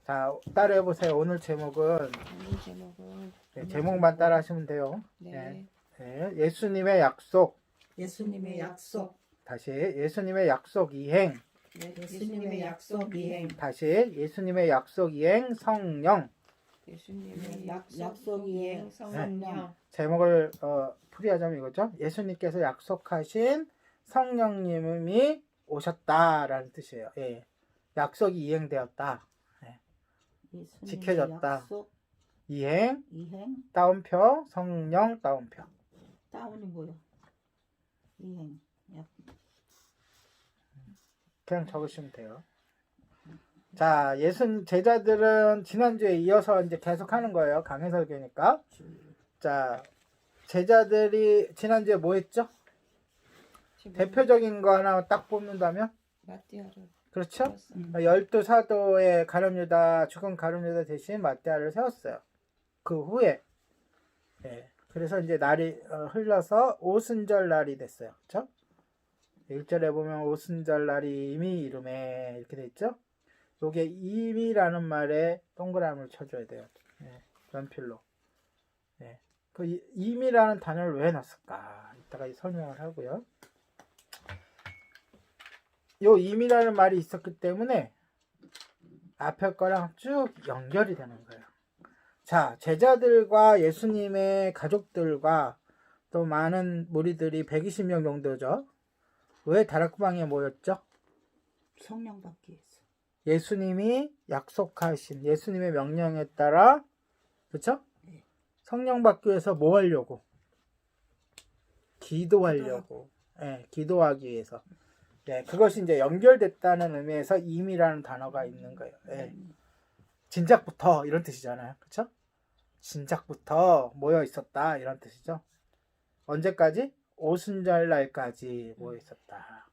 자, 따라해 보세요. 오늘 제목은 오늘 제목은 네, 제목만 따라 하시면 돼요. 네. 네, 예수님의 약속. 예수님의 약속. 다시 예수님의 약속 이행. 예수님의 약속 이행. 다시 예수님의 약속 이행 성령. 예수님의 약속 이행 성령. 제목을 풀이하자면 이거죠. 예수님께서 약속하신 성령님이 오셨다라는 뜻이에요. 예. 약속이 이행되었다. 예수님의 지켜졌다. 약속 이행 이행. 따옴표 성령 따옴표. 다운이 뭐야? 이행. 그냥 적으시면 돼요. 자, 제자들은 지난주에 이어서 이제 계속 하는 거예요. 강해설교니까. 자, 제자들이 지난주에 뭐 했죠? 대표적인 거 하나 딱 뽑는다면? 마띠아를 그렇죠? 세웠어요. 12사도의 가룟유다, 죽은 가룟유다 대신 마띠아를 세웠어요. 그 후에. 예. 그래서 이제 날이 흘러서 오순절 날이 됐어요. 그렇죠? 1절에 보면 오순절 날이 이미 이름에 이렇게 돼 있죠? 요게 이미라는 말에 동그라미를 쳐줘야 돼요. 예. 연필로. 예. 그 이미라는 단어를 왜 넣었을까? 이따가 설명을 하고요. 요 이미라는 말이 있었기 때문에 앞에 거랑 쭉 연결이 되는 거예요. 자, 제자들과 예수님의 가족들과 또 많은 무리들이 120명 정도죠. 왜 다락방에 모였죠? 성령 받기 위해서. 예수님이 약속하신 예수님의 명령에 따라 그렇죠? 네. 성령 받기 위해서 뭐 하려고? 기도하려고. 예, 기도하기 위해서. 예, 그것이 이제 연결됐다는 의미에서 임이라는 단어가 있는 거예요. 예. 진작부터 이런 뜻이잖아요. 그렇죠? 진작부터 모여 있었다 이런 뜻이죠. 언제까지? 오순절 날까지 모여 있었다.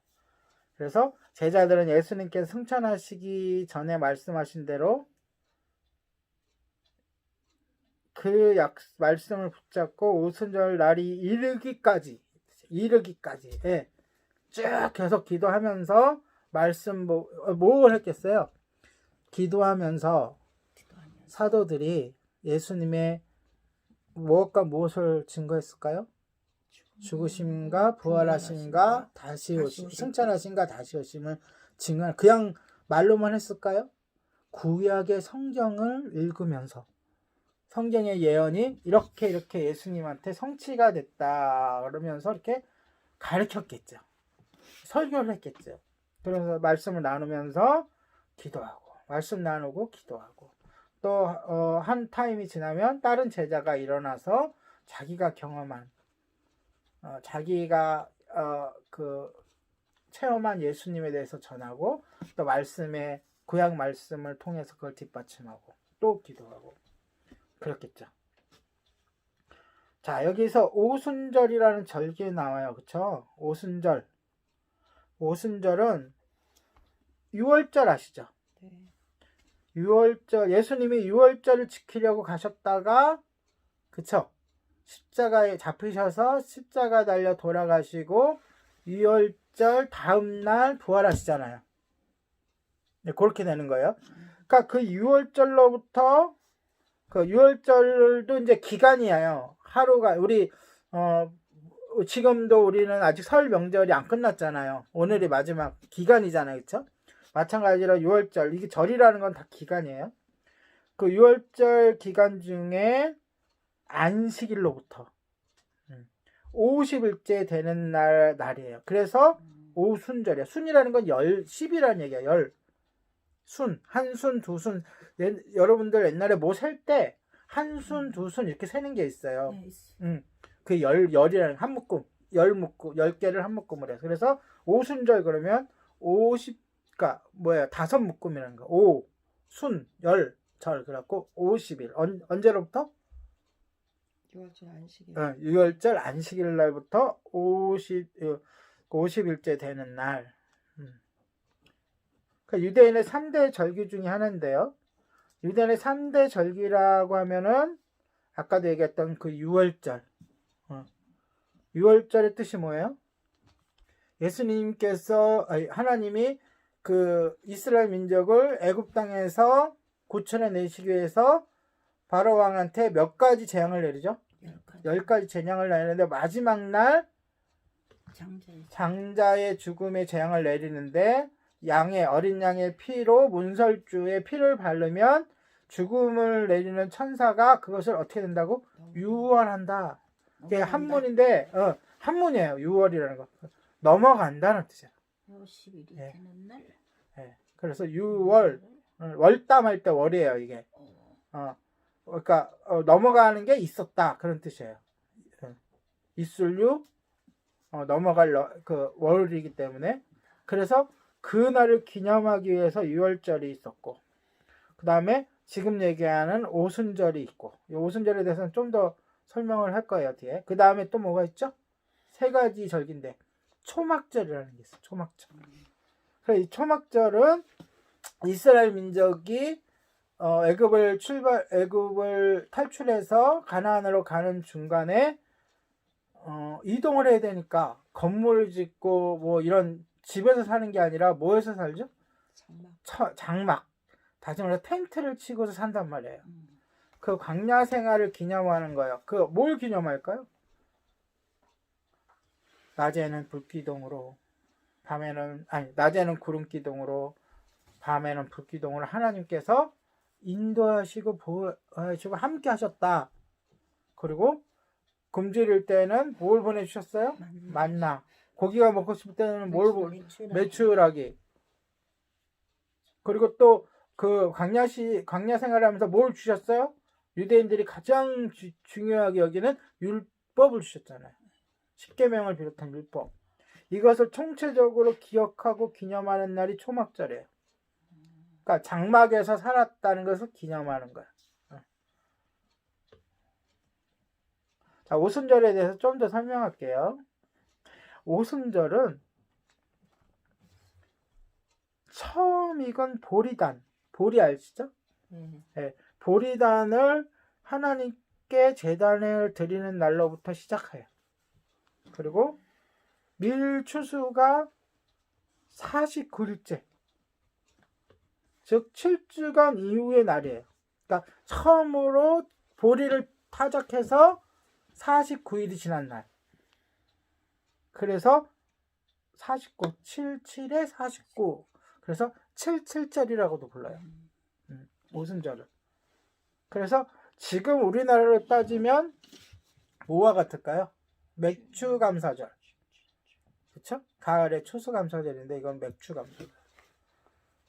그래서 제자들은 예수님께서 승천하시기 전에 말씀하신 대로 그 말씀을 붙잡고 오순절 날이 이르기까지 예, 쭉 계속 기도하면서 말씀 뭘 했겠어요? 기도하면서 사도들이 예수님의 무엇과 무엇을 증거했을까요? 죽으심과 부활하심과 다시 오심, 승천하심과 다시 오심을 증거한 그냥 말로만 했을까요? 구약의 성경을 읽으면서 성경의 예언이 이렇게 예수님한테 성취가 됐다 그러면서 이렇게 가르쳤겠죠. 설교를 했겠죠. 그래서 말씀을 나누면서 기도하고 말씀 나누고 기도하고 또 한 타임이 지나면 다른 제자가 일어나서 자기가 경험한 자기가 그 체험한 예수님에 대해서 전하고 또 말씀의 구약 말씀을 통해서 그걸 뒷받침하고 또 기도하고 그렇겠죠. 자, 여기서 오순절이라는 절기에 나와요. 그쵸? 오순절은 6월절 아시죠? 네. 6월절, 예수님이 6월절을 지키려고 가셨다가, 그쵸? 십자가에 잡히셔서 십자가 달려 돌아가시고, 6월절 다음날 부활하시잖아요. 네, 그렇게 되는 거예요. 그러니까 그 6월절로부터, 그 6월절도 이제 기간이에요. 하루가, 지금도 우리는 아직 설 명절이 안 끝났잖아요. 오늘이 마지막 기간이잖아요. 그쵸? 마찬가지로 6월절, 이게 절이라는 건 다 기간이에요. 그 6월절 기간 중에 안식일로부터 50일째 되는 날이에요. 그래서 오순절이에요. 순이라는 건 10이라는 얘기예요. 순, 한순, 두순. 여러분들 옛날에 뭐 셀 때 한순, 두순 이렇게 세는 게 있어요. 그 열이라는 한 묶음, 10개를 한 묶음을 해요. 그래서 오순절 그러면 50, 그러니까 5묶음이라는 거. 오, 순, 열, 절. 그래갖고 50일. 언제로부터? 6월절 안식일. 6월절 안식일 날부터 50일째 되는 날. 그러니까 유대인의 3대 절기 중에 하나인데요. 유대인의 3대 절기라고 하면은 아까도 얘기했던 그 6월절. 6월절의 뜻이 뭐예요? 하나님이 그 이스라엘 민족을 애굽 땅에서 구천에 내시기 위해서 바로 왕한테 몇 가지 재앙을 내리죠? 10가지. 10가지 재앙을 내리는데 마지막 날 장자의 장자의 죽음의 재앙을 내리는데 어린 양의 피로 문설주의 피를 바르면 죽음을 내리는 천사가 그것을 어떻게 된다고? 유월한다. 이게 한문인데 한문이에요. 유월이라는 거. 넘어간다는 뜻이에요. 50일이 예. 되는 날. 예. 그래서 유월 월담할 때 월이에요. 이게. 그러니까 넘어가는 게 있었다 그런 뜻이에요. 있을류 넘어갈 그 월이기 때문에 그래서 그날을 기념하기 위해서 유월절이 있었고 그 다음에 지금 얘기하는 오순절이 있고 이 오순절에 대해서는 좀 더 설명을 할 거예요 뒤에. 그 다음에 또 뭐가 있죠? 3가지 절기인데 초막절이라는 게 있어요. 초막절. 그래서 이 초막절은 이스라엘 민족이 애굽을 탈출해서 가나안으로 가는 중간에 이동을 해야 되니까 건물을 짓고 뭐 이런 집에서 사는 게 아니라 뭐에서 살죠? 장막. 다시 말해서 텐트를 치고서 산단 말이에요. 그 광야 생활을 기념하는 거예요. 그 뭘 기념할까요? 낮에는 불기둥으로 낮에는 구름기둥으로 밤에는 불기둥으로 하나님께서 인도하시고 보호하시고 함께 하셨다. 그리고 굶주릴 때는 뭘 보내주셨어요? 만나. 고기가 먹고 싶을 때는 메추라기. 그리고 또 그 광야 생활을 하면서 뭘 주셨어요? 유대인들이 가장 중요하게 여기는 율법을 주셨잖아요. 십계명을 비롯한 율법. 이것을 총체적으로 기억하고 기념하는 날이 초막절이에요. 그러니까 장막에서 살았다는 것을 기념하는 거예요. 자, 오순절에 대해서 좀 더 설명할게요. 오순절은 처음 이건 보리단. 보리 아시죠? 네, 보리단을 하나님께 제단을 드리는 날로부터 시작해요. 그리고 밀추수가 49일째. 즉 7주간 이후의 날이에요. 그러니까 처음으로 보리를 타작해서 49일이 지난 날. 그래서 49, 77에 49. 그래서 77절이라고도 불러요. 오순절을. 그래서 지금 우리나라로 따지면 뭐와 같을까요? 맥추감사절. 그렇죠? 가을에 추수감사절인데 이건 맥추감사절.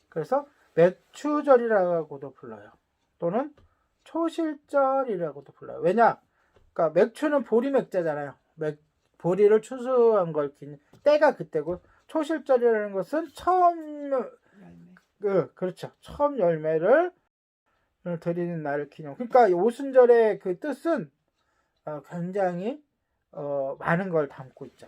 그래서 맥추절이라고도 불러요. 또는 초실절이라고도 불러요. 왜냐? 그러니까 맥추는 보리 맥자잖아요. 보리를 추수한 걸 때가 그때고 초실절이라는 것은 처음 그렇죠. 처음 열매를 드리는 날을 기념. 그러니까 오순절의 그 뜻은 굉장히 많은 걸 담고 있죠.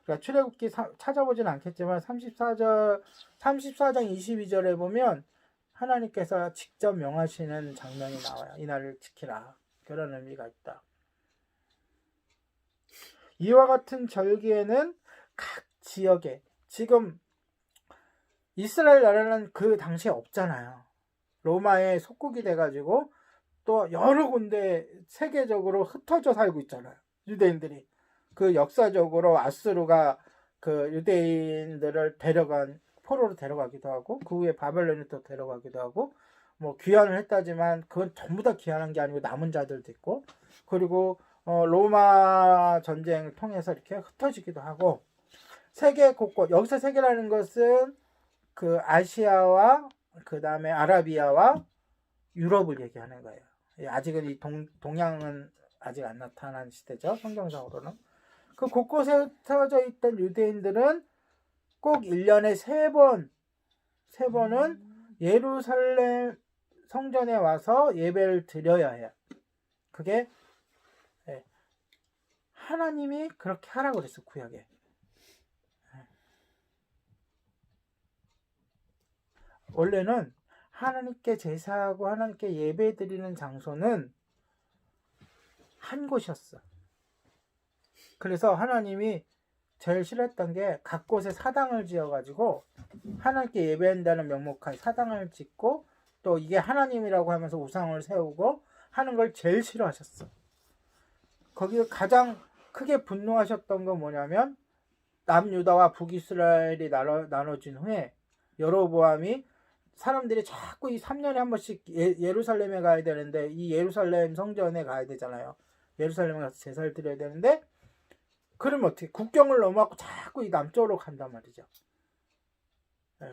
그러니까 출애굽기 찾아보진 않겠지만 34장 22절에 보면 하나님께서 직접 명하시는 장면이 나와요. 이 날을 지키라. 그런 의미가 있다. 이와 같은 절기에는 각 지역에 지금 이스라엘 나라는 그 당시에 없잖아요. 로마의 속국이 돼가지고 또 여러 군데 세계적으로 흩어져 살고 있잖아요. 유대인들이. 그 역사적으로 아수르가 그 유대인들을 포로로 데려가기도 하고 그 후에 바벨론이 또 데려가기도 하고 뭐 귀환을 했다지만 그건 전부 다 귀환한 게 아니고 남은 자들도 있고 그리고 로마 전쟁을 통해서 이렇게 흩어지기도 하고 세계 곳곳 여기서 세계라는 것은 그 아시아와 그 다음에 아라비아와 유럽을 얘기하는 거예요. 아직은 이 동양은 아직 안 나타난 시대죠. 성경상으로는. 그 곳곳에 흩어져 있던 유대인들은 꼭 1년에 3번은 예루살렘 성전에 와서 예배를 드려야 해요. 그게 하나님이 그렇게 하라고 그랬어, 구약에. 원래는 하나님께 제사하고 하나님께 예배 드리는 장소는 한 곳이었어. 그래서 하나님이 제일 싫어했던 게 각 곳에 사당을 지어가지고 하나님께 예배한다는 명목하에 사당을 짓고 또 이게 하나님이라고 하면서 우상을 세우고 하는 걸 제일 싫어하셨어. 거기에 가장 크게 분노하셨던 건 뭐냐면 남유다와 북이스라엘이 나눠진 후에 여로보암이 사람들이 자꾸 이 3년에 한 번씩 예루살렘에 가야 되는데 이 예루살렘 성전에 가야 되잖아요. 예루살렘에 가서 제사를 드려야 되는데 그러면 어떻게 국경을 넘어가고 자꾸 이 남쪽으로 간단 말이죠.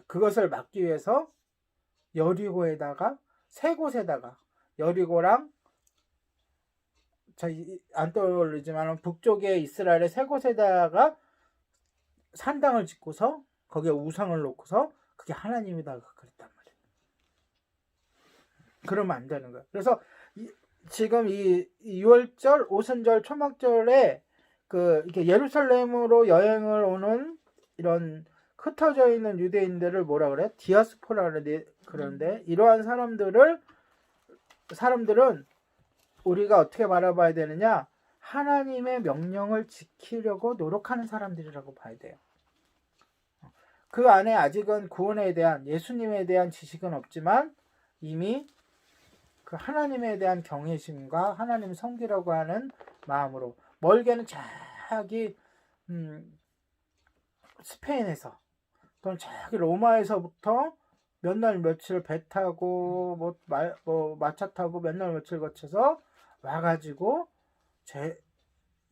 그것을 막기 위해서 여리고에다가 세 곳에다가 여리고랑 안 떠오르지만 북쪽에 이스라엘의 세 곳에다가 산당을 짓고서 거기에 우상을 놓고서 그게 하나님이다 그랬단 말이에요. 그러면 안 되는 거예요. 그래서 지금 이 6월절, 오순절, 초막절에 이렇게 예루살렘으로 여행을 오는 이런 흩어져 있는 유대인들을 뭐라 그래? 디아스포라 그러는데 이러한 사람들은 우리가 어떻게 바라봐야 되느냐? 하나님의 명령을 지키려고 노력하는 사람들이라고 봐야 돼요. 그 안에 아직은 구원에 대한 예수님에 대한 지식은 없지만 이미 그 하나님에 대한 경외심과 하나님 섬기려고 하는 마음으로 멀게는 저기 스페인에서 또는 저기 로마에서부터 몇 날 며칠 배 타고 마차 타고 몇 날 며칠 거쳐서 와가지고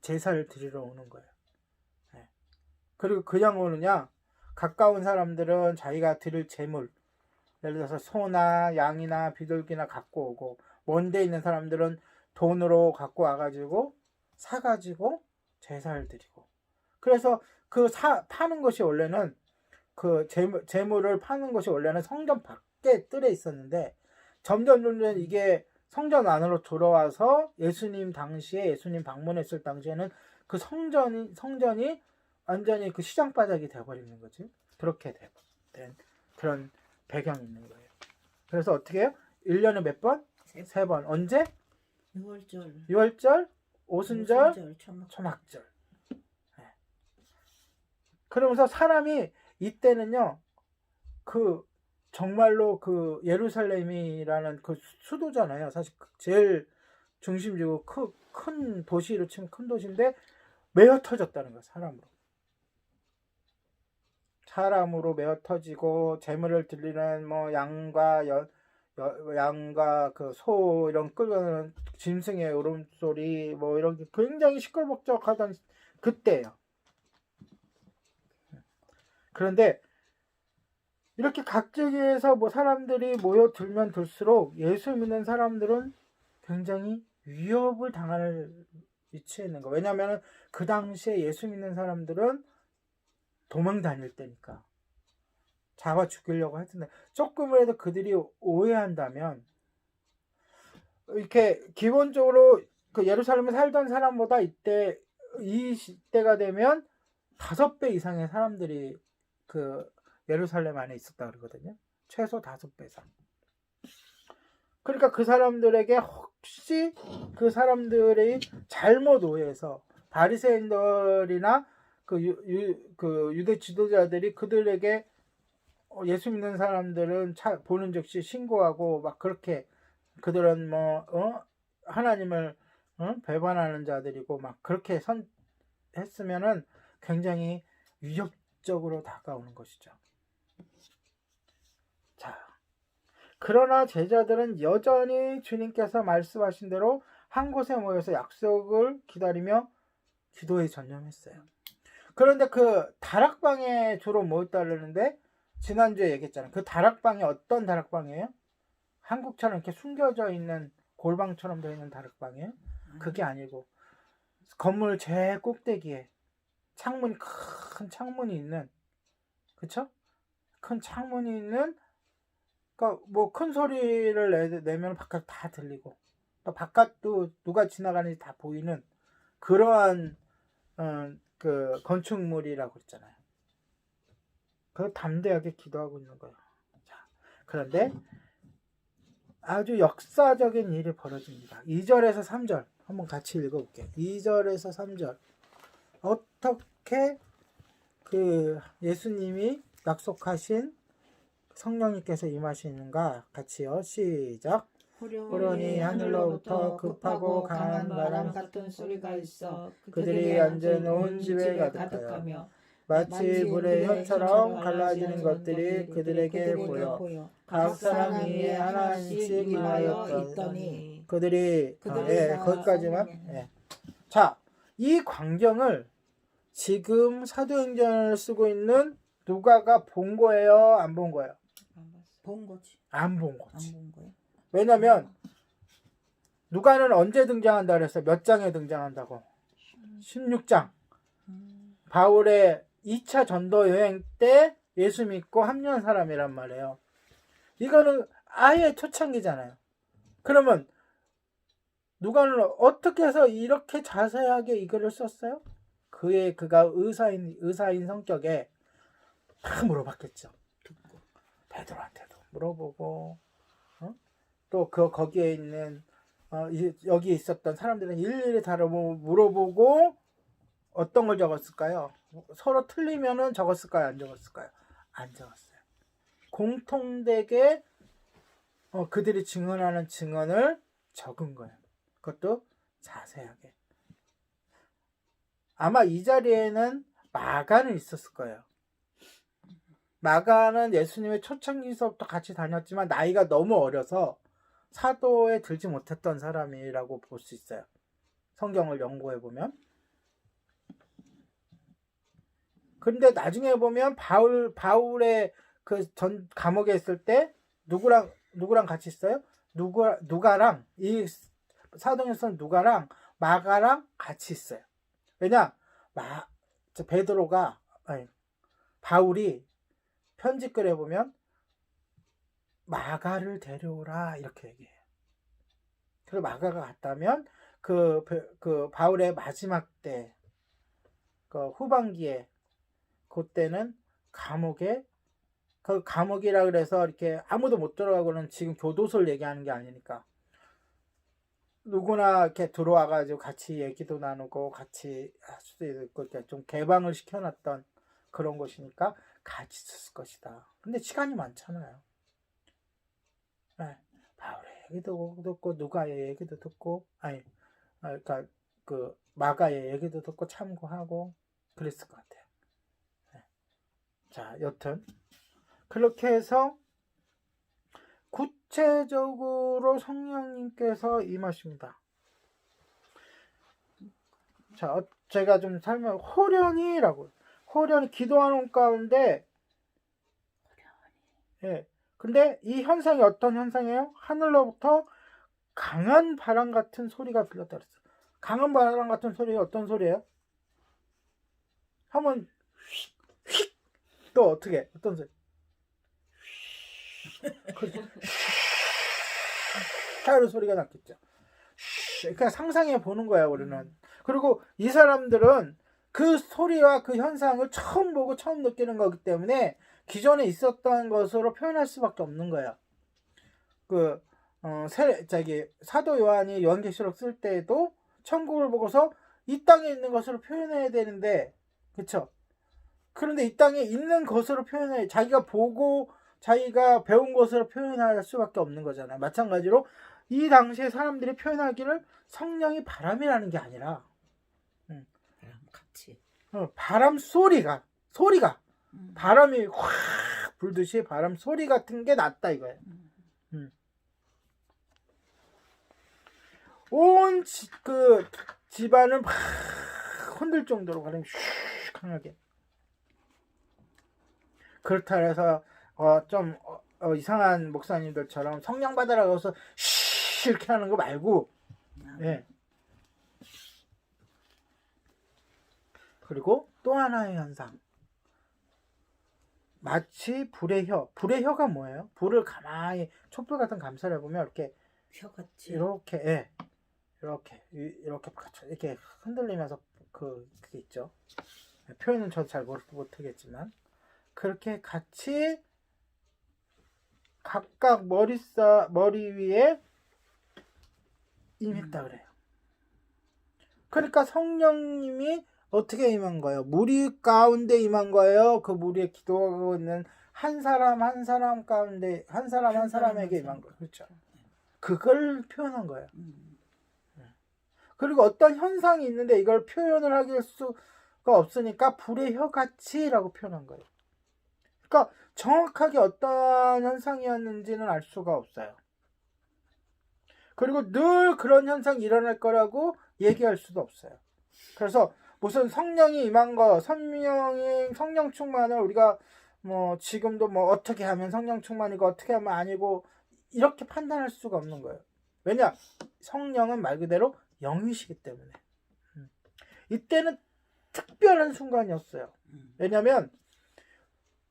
제사를 드리러 오는 거예요. 네. 그리고 그냥 오느냐? 가까운 사람들은 자기가 드릴 재물, 예를 들어서 소나 양이나 비둘기나 갖고 오고, 먼데 있는 사람들은 돈으로 갖고 와가지고 사가지고 제사를 드리고. 그래서 파는 것이 원래는 그 재물을 파는 것이 원래는 성전 밖에 뜰에 있었는데 점점 이게 성전 안으로 들어와서 예수님 방문했을 당시에는 그 성전이 완전히 그 시장 바닥이 되어버리는 거지. 그렇게 된 그런 배경이 있는 거예요. 그래서 어떻게 해요? 1년에 몇 번? 3번. 언제? 6월절, 오순절, 초막절. 네. 그러면서 사람이 이때는요, 정말로 예루살렘이라는 그 수도잖아요. 사실 제일 중심지고 큰 도시로 치면 큰 도시인데 메어 터졌다는 거예요. 사람으로 메어 터지고 재물을 드리는 양과 그 소 이런 끌어가는 짐승의 울음소리 이런 게 굉장히 시끌벅적하던 그때예요. 그런데 이렇게 각지에서 사람들이 모여들면 들수록 예수 믿는 사람들은 굉장히 위협을 당할 위치에 있는 거예요. 왜냐하면 그 당시에 예수 믿는 사람들은 도망 다닐 때니까 잡아 죽이려고 할 텐데 조금이라도 그들이 오해한다면 이렇게 기본적으로 그 예루살렘에 살던 사람보다 이 시대가 되면 5배 이상의 사람들이 그 예루살렘 안에 있었다 그러거든요. 최소 5배 이상. 그러니까 그 사람들에게 혹시 그 사람들이 잘못 오해해서 바리새인들이나 그 유대 지도자들이 그들에게 예수 믿는 사람들은 보는 즉시 신고하고 막 그렇게 그들은 하나님을 배반하는 자들이고 막 그렇게 했으면은 굉장히 위협적으로 다가오는 것이죠. 자, 그러나 제자들은 여전히 주님께서 말씀하신 대로 한 곳에 모여서 약속을 기다리며 기도에 전념했어요. 그런데 그 다락방에 주로 모였다 그러는데 지난주에 얘기했잖아요. 그 다락방이 어떤 다락방이에요? 한국처럼 이렇게 숨겨져 있는 골방처럼 되어 있는 다락방이에요? 그게 아니고 건물 제일 꼭대기에 큰 창문이 있는, 그쵸? 큰 창문이 있는, 그러니까 큰 소리를 내면 바깥 다 들리고 또 바깥도 누가 지나가는지 다 보이는 그러한 그 건축물이라고 그랬잖아요. 그 담대하게 기도하고 있는 거예요. 자, 그런데 아주 역사적인 일이 벌어집니다. 2절에서 3절 한번 같이 읽어볼게요. 2절에서 3절 어떻게 그 예수님이 약속하신 성령님께서 임하시는가 같이요. 시작. 호련히 하늘로부터 급하고 강한 바람 같은 소리가 있어 그들이 앉은 온 집에 가득하여 마치 불의 혀처럼 갈라지는 것들이 그들에게 보여 각 사람 위에 하나씩 임하였더니 그들이 거기까지만. 자, 이 광경을 지금 사도행전을 쓰고 있는 누가가 본 거예요? 안 본 거예요? 본 거지. 안 본 안 거지. 본 거야? 왜냐면 누가는 언제 등장한다 그랬어요? 몇 장에 등장한다고? 16장. 바울의 2차 전도 여행 때 예수 믿고 합류한 사람이란 말이에요. 이거는 아예 초창기잖아요. 그러면 누가는 어떻게 해서 이렇게 자세하게 이거를 썼어요? 그가 의사인 성격에 다 물어봤겠죠. 듣고. 베드로한테도 물어보고, 또 거기에 있는 여기 있었던 사람들은 일일이 다 물어보고 어떤 걸 적었을까요? 서로 틀리면은 적었을까요? 안 적었을까요? 안 적었어요. 공통되게 그들이 증언하는 증언을 적은 거예요. 그것도 자세하게. 아마 이 자리에는 마가는 있었을 거예요. 마가는 예수님의 초창기서부터 같이 다녔지만 나이가 너무 어려서 사도에 들지 못했던 사람이라고 볼 수 있어요. 성경을 연구해 보면. 근데 나중에 보면 바울의 그 전 감옥에 있을 때 누구랑 같이 있어요? 누가랑 이 사도행전에서는 누가랑 마가랑 같이 있어요. 왜냐? 바울이 편지글에 보면 마가를 데려오라 이렇게 얘기해요. 그리고 마가가 갔다면 그 바울의 마지막 때 그 후반기에 그때는 감옥이라 그래서 이렇게 아무도 못 들어가고는 지금 교도소를 얘기하는 게 아니니까 누구나 이렇게 들어와가지고 같이 얘기도 나누고 같이 할 수도 있고 이렇게 좀 개방을 시켜놨던 그런 곳이니까 같이 있었을 것이다. 근데 시간이 많잖아요. 네. 바울의 얘기도 듣고 누가의 얘기도 듣고 그러니까 그 마가의 얘기도 듣고 참고하고 그랬을 것 같아요. 네. 자, 여튼 그렇게 해서 구체적으로 성령님께서 임하십니다. 자, 제가 좀 호련히 기도하는 가운데, 근데 이 현상이 어떤 현상이에요? 하늘로부터 강한 바람 같은 소리가 들렸다 그랬어요. 강한 바람 같은 소리가 어떤 소리예요? 한번 휙 또 어떤 소리? 하는 소리가 났겠죠. 그러니까 상상해 보는 거야 우리는. 그리고 이 사람들은 그 소리와 그 현상을 처음 보고 처음 느끼는 거기 때문에 기존에 있었던 것으로 표현할 수밖에 없는 거예요. 사도 요한이 요한계시록 쓸 때에도 천국을 보고서 이 땅에 있는 것으로 표현해야 되는데, 그쵸? 그런데 이 땅에 있는 것으로 자기가 보고 자기가 배운 것으로 표현할 수밖에 없는 거잖아요. 마찬가지로 이 당시에 사람들이 표현하기를 성령이 바람이라는 게 아니라 같이. 바람 소리가 바람이 확 불듯이 바람 소리 같은 게 났다 이거예요. 온 집안을 막 흔들 정도로 바람이 슉 강하게. 그렇다 해서 좀 이상한 목사님들처럼 성령 받으라고 해서 쉬 이렇게 하는 거 말고, 그리고 또 하나의 현상, 마치 불의 혀가 뭐예요? 불을 가만히 촛불 같은 감싸려 보면 이렇게 혀같이 이렇게 흔들리면서 그게 있죠. 표현은 저도 잘 못하겠지만 그렇게 같이 각각 머리 위에 임했다 그래요. 그러니까 성령님이 어떻게 임한 거예요? 무리 가운데 임한 거예요? 그 무리에 기도하고 있는 한 사람 한 사람 가운데 한 사람 한 사람에게 임한 거예요. 그렇죠. 그걸 표현한 거예요. 그리고 어떤 현상이 있는데 이걸 표현을 하길 수가 없으니까 불의 혀같이라고 표현한 거예요. 그러니까 정확하게 어떤 현상이었는지는 알 수가 없어요. 그리고 늘 그런 현상이 일어날 거라고 얘기할 수도 없어요. 그래서 무슨 성령이 임한 거, 성령 충만을 우리가 뭐 지금도 뭐 어떻게 하면 성령 충만이고 어떻게 하면 아니고 이렇게 판단할 수가 없는 거예요. 왜냐? 성령은 말 그대로 영이시기 때문에. 이때는 특별한 순간이었어요. 왜냐면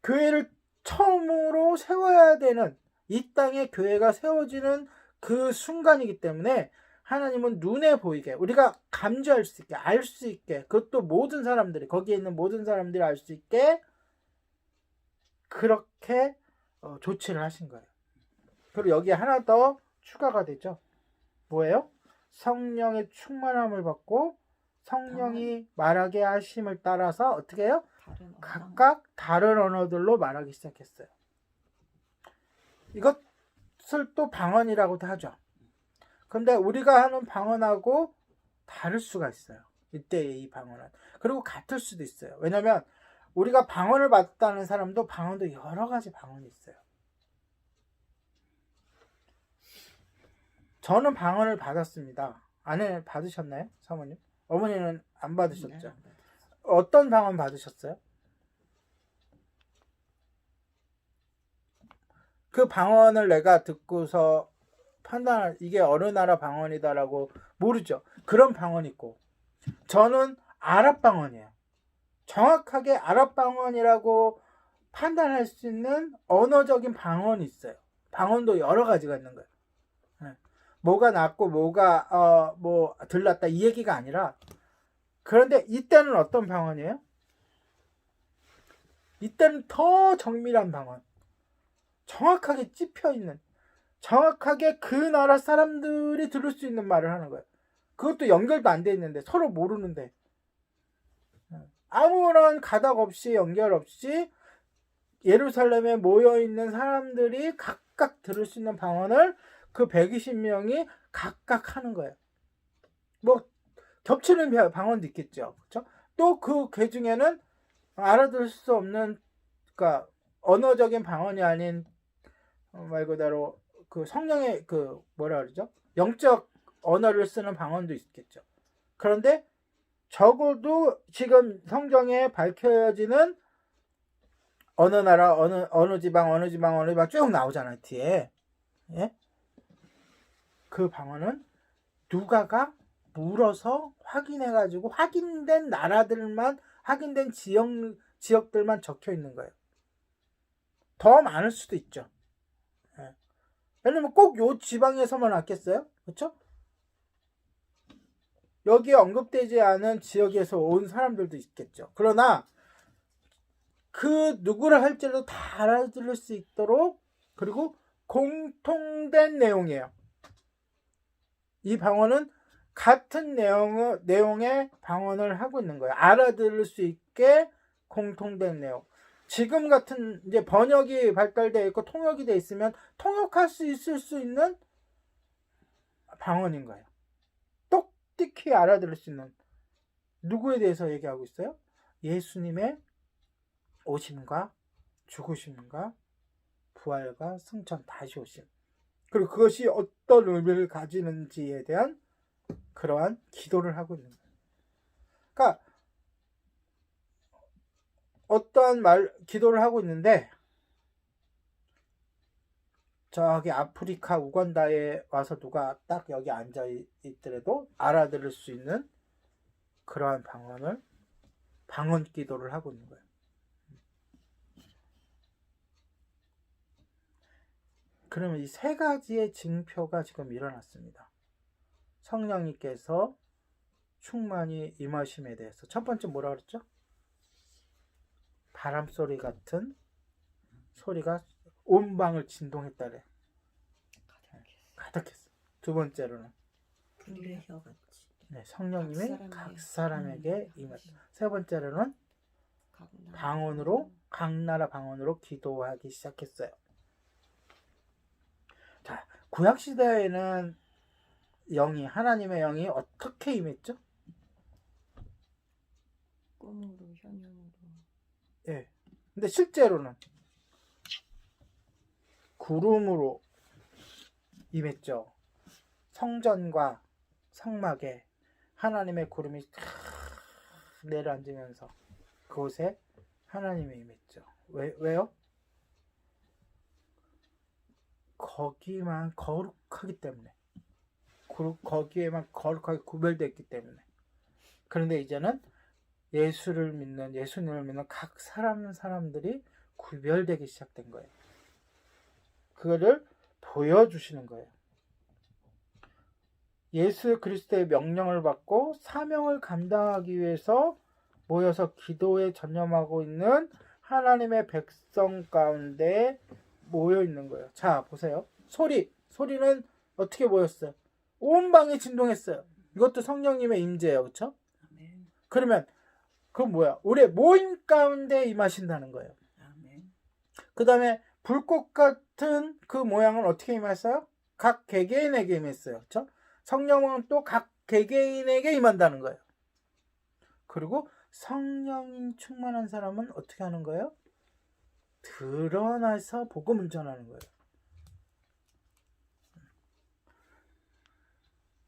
교회를 처음으로 세워야 되는, 이 땅에 교회가 세워지는 그 순간이기 때문에 하나님은 눈에 보이게, 우리가 감지할 수 있게, 알 수 있게, 그것도 모든 사람들이, 거기에 있는 모든 사람들이 알 수 있게 그렇게 조치를 하신 거예요. 그리고 여기에 하나 더 추가가 되죠. 뭐예요? 성령의 충만함을 받고 성령이 말하게 하심을 따라서 어떻게 해요? 각각 다른 언어들로 말하기 시작했어요. 이것을 또 방언이라고도 하죠. 근데 우리가 하는 방언하고 다를 수가 있어요. 이때의 이 방언은. 그리고 같을 수도 있어요. 왜냐면 우리가 방언을 받았다는 사람도 방언도 여러 가지 방언이 있어요. 저는 방언을 받았습니다. 아내 받으셨나요? 사모님? 어머니는 안 받으셨죠? 어떤 방언 받으셨어요? 그 방언을 내가 듣고서 판단할, 이게 어느 나라 방언이다라고 모르죠. 그런 방언이 있고, 저는 아랍 방언이에요. 정확하게 아랍 방언이라고 판단할 수 있는 언어적인 방언이 있어요. 방언도 여러 가지가 있는 거예요. 뭐가 낫고 뭐가 뭐 들렸다 이 얘기가 아니라, 그런데 이때는 어떤 방언이에요? 이때는 더 정밀한 방언, 정확하게 찝혀있는, 정확하게 그 나라 사람들이 들을 수 있는 말을 하는 거예요. 그것도 연결도 안 돼 있는데, 서로 모르는데, 아무런 가닥 없이, 연결 없이 예루살렘에 모여있는 사람들이 각각 들을 수 있는 방언을 그 120명이 각각 하는 거예요. 뭐 겹치는 방언도 있겠죠. 그렇죠? 또 그 중에는 알아들을 수 없는, 그러니까 언어적인 방언이 아닌 말 그대로 그 성령의 그 뭐라 그러죠? 영적 언어를 쓰는 방언도 있겠죠. 그런데 적어도 지금 성경에 밝혀지는 어느 나라, 어느 지방 쭉 나오잖아요, 뒤에. 예? 그 방언은 누가가 물어서 확인해가지고 확인된 나라들만, 확인된 지역들만 적혀 있는 거예요. 더 많을 수도 있죠. 예. 왜냐면 꼭 요 지방에서만 왔겠어요? 그렇죠? 여기에 언급되지 않은 지역에서 온 사람들도 있겠죠. 그러나 그 누구를 할지라도 다 알아들을 수 있도록, 그리고 공통된 내용이에요. 이 방언은 같은 내용의 방언을 하고 있는 거예요. 알아들을 수 있게 공통된 내용. 지금 같은 이제 번역이 발달되어 있고 통역이 되어 있으면 통역할 수 있을 수 있는 방언인 거예요. 똑똑히 알아들을 수 있는. 누구에 대해서 얘기하고 있어요? 예수님의 오심과 죽으심과 부활과 승천, 다시 오심. 그리고 그것이 어떤 의미를 가지는지에 대한 그러한 기도를 하고 있는 거예요. 그러니까 어떠한 기도를 하고 있는데, 저기 아프리카 우간다에 와서 누가 딱 여기 앉아 있더라도 알아들을 수 있는 그러한 방언 기도를 하고 있는 거예요. 그러면 이 세 가지의 징표가 지금 일어났습니다. 성령님께서 충만히 임하심에 대해서. 첫 번째 뭐라 그랬죠? 바람 소리 같은 소리가 온 방을 진동했다래. 가득했어. 두 번째로는 불의 혀같이. 네, 성령님이 각 사람에게 임했다. 세 번째로는 방언으로 각 나라 방언으로 기도하기 시작했어요. 자, 구약 시대에는 하나님의 영이 어떻게 임했죠? 꿈으로 현현으로. 예. 근데 실제로는 구름으로 임했죠. 성전과 성막에 하나님의 구름이 내려앉으면서 그곳에 하나님이 임했죠. 왜요? 거기만 거룩하기 때문에. 거기에만 거룩하게 구별되어 있기 때문에. 그런데 이제는 예수님을 믿는 각 사람들이 구별되기 시작된 거예요. 그거를 보여주시는 거예요. 예수 그리스도의 명령을 받고 사명을 감당하기 위해서 모여서 기도에 전념하고 있는 하나님의 백성 가운데 모여 있는 거예요. 자, 보세요. 소리는 어떻게 모였어요? 온 방이 진동했어요. 이것도 성령님의 임재예요. 그렇죠? 아멘. 그러면 그건 뭐야? 우리의 모임 가운데 임하신다는 거예요. 아멘. 그 다음에 불꽃 같은 그 모양은 어떻게 임했어요? 각 개개인에게 임했어요. 그렇죠? 성령은 또 각 개개인에게 임한다는 거예요. 그리고 성령이 충만한 사람은 어떻게 하는 거예요? 드러나서 복음을 전하는 거예요.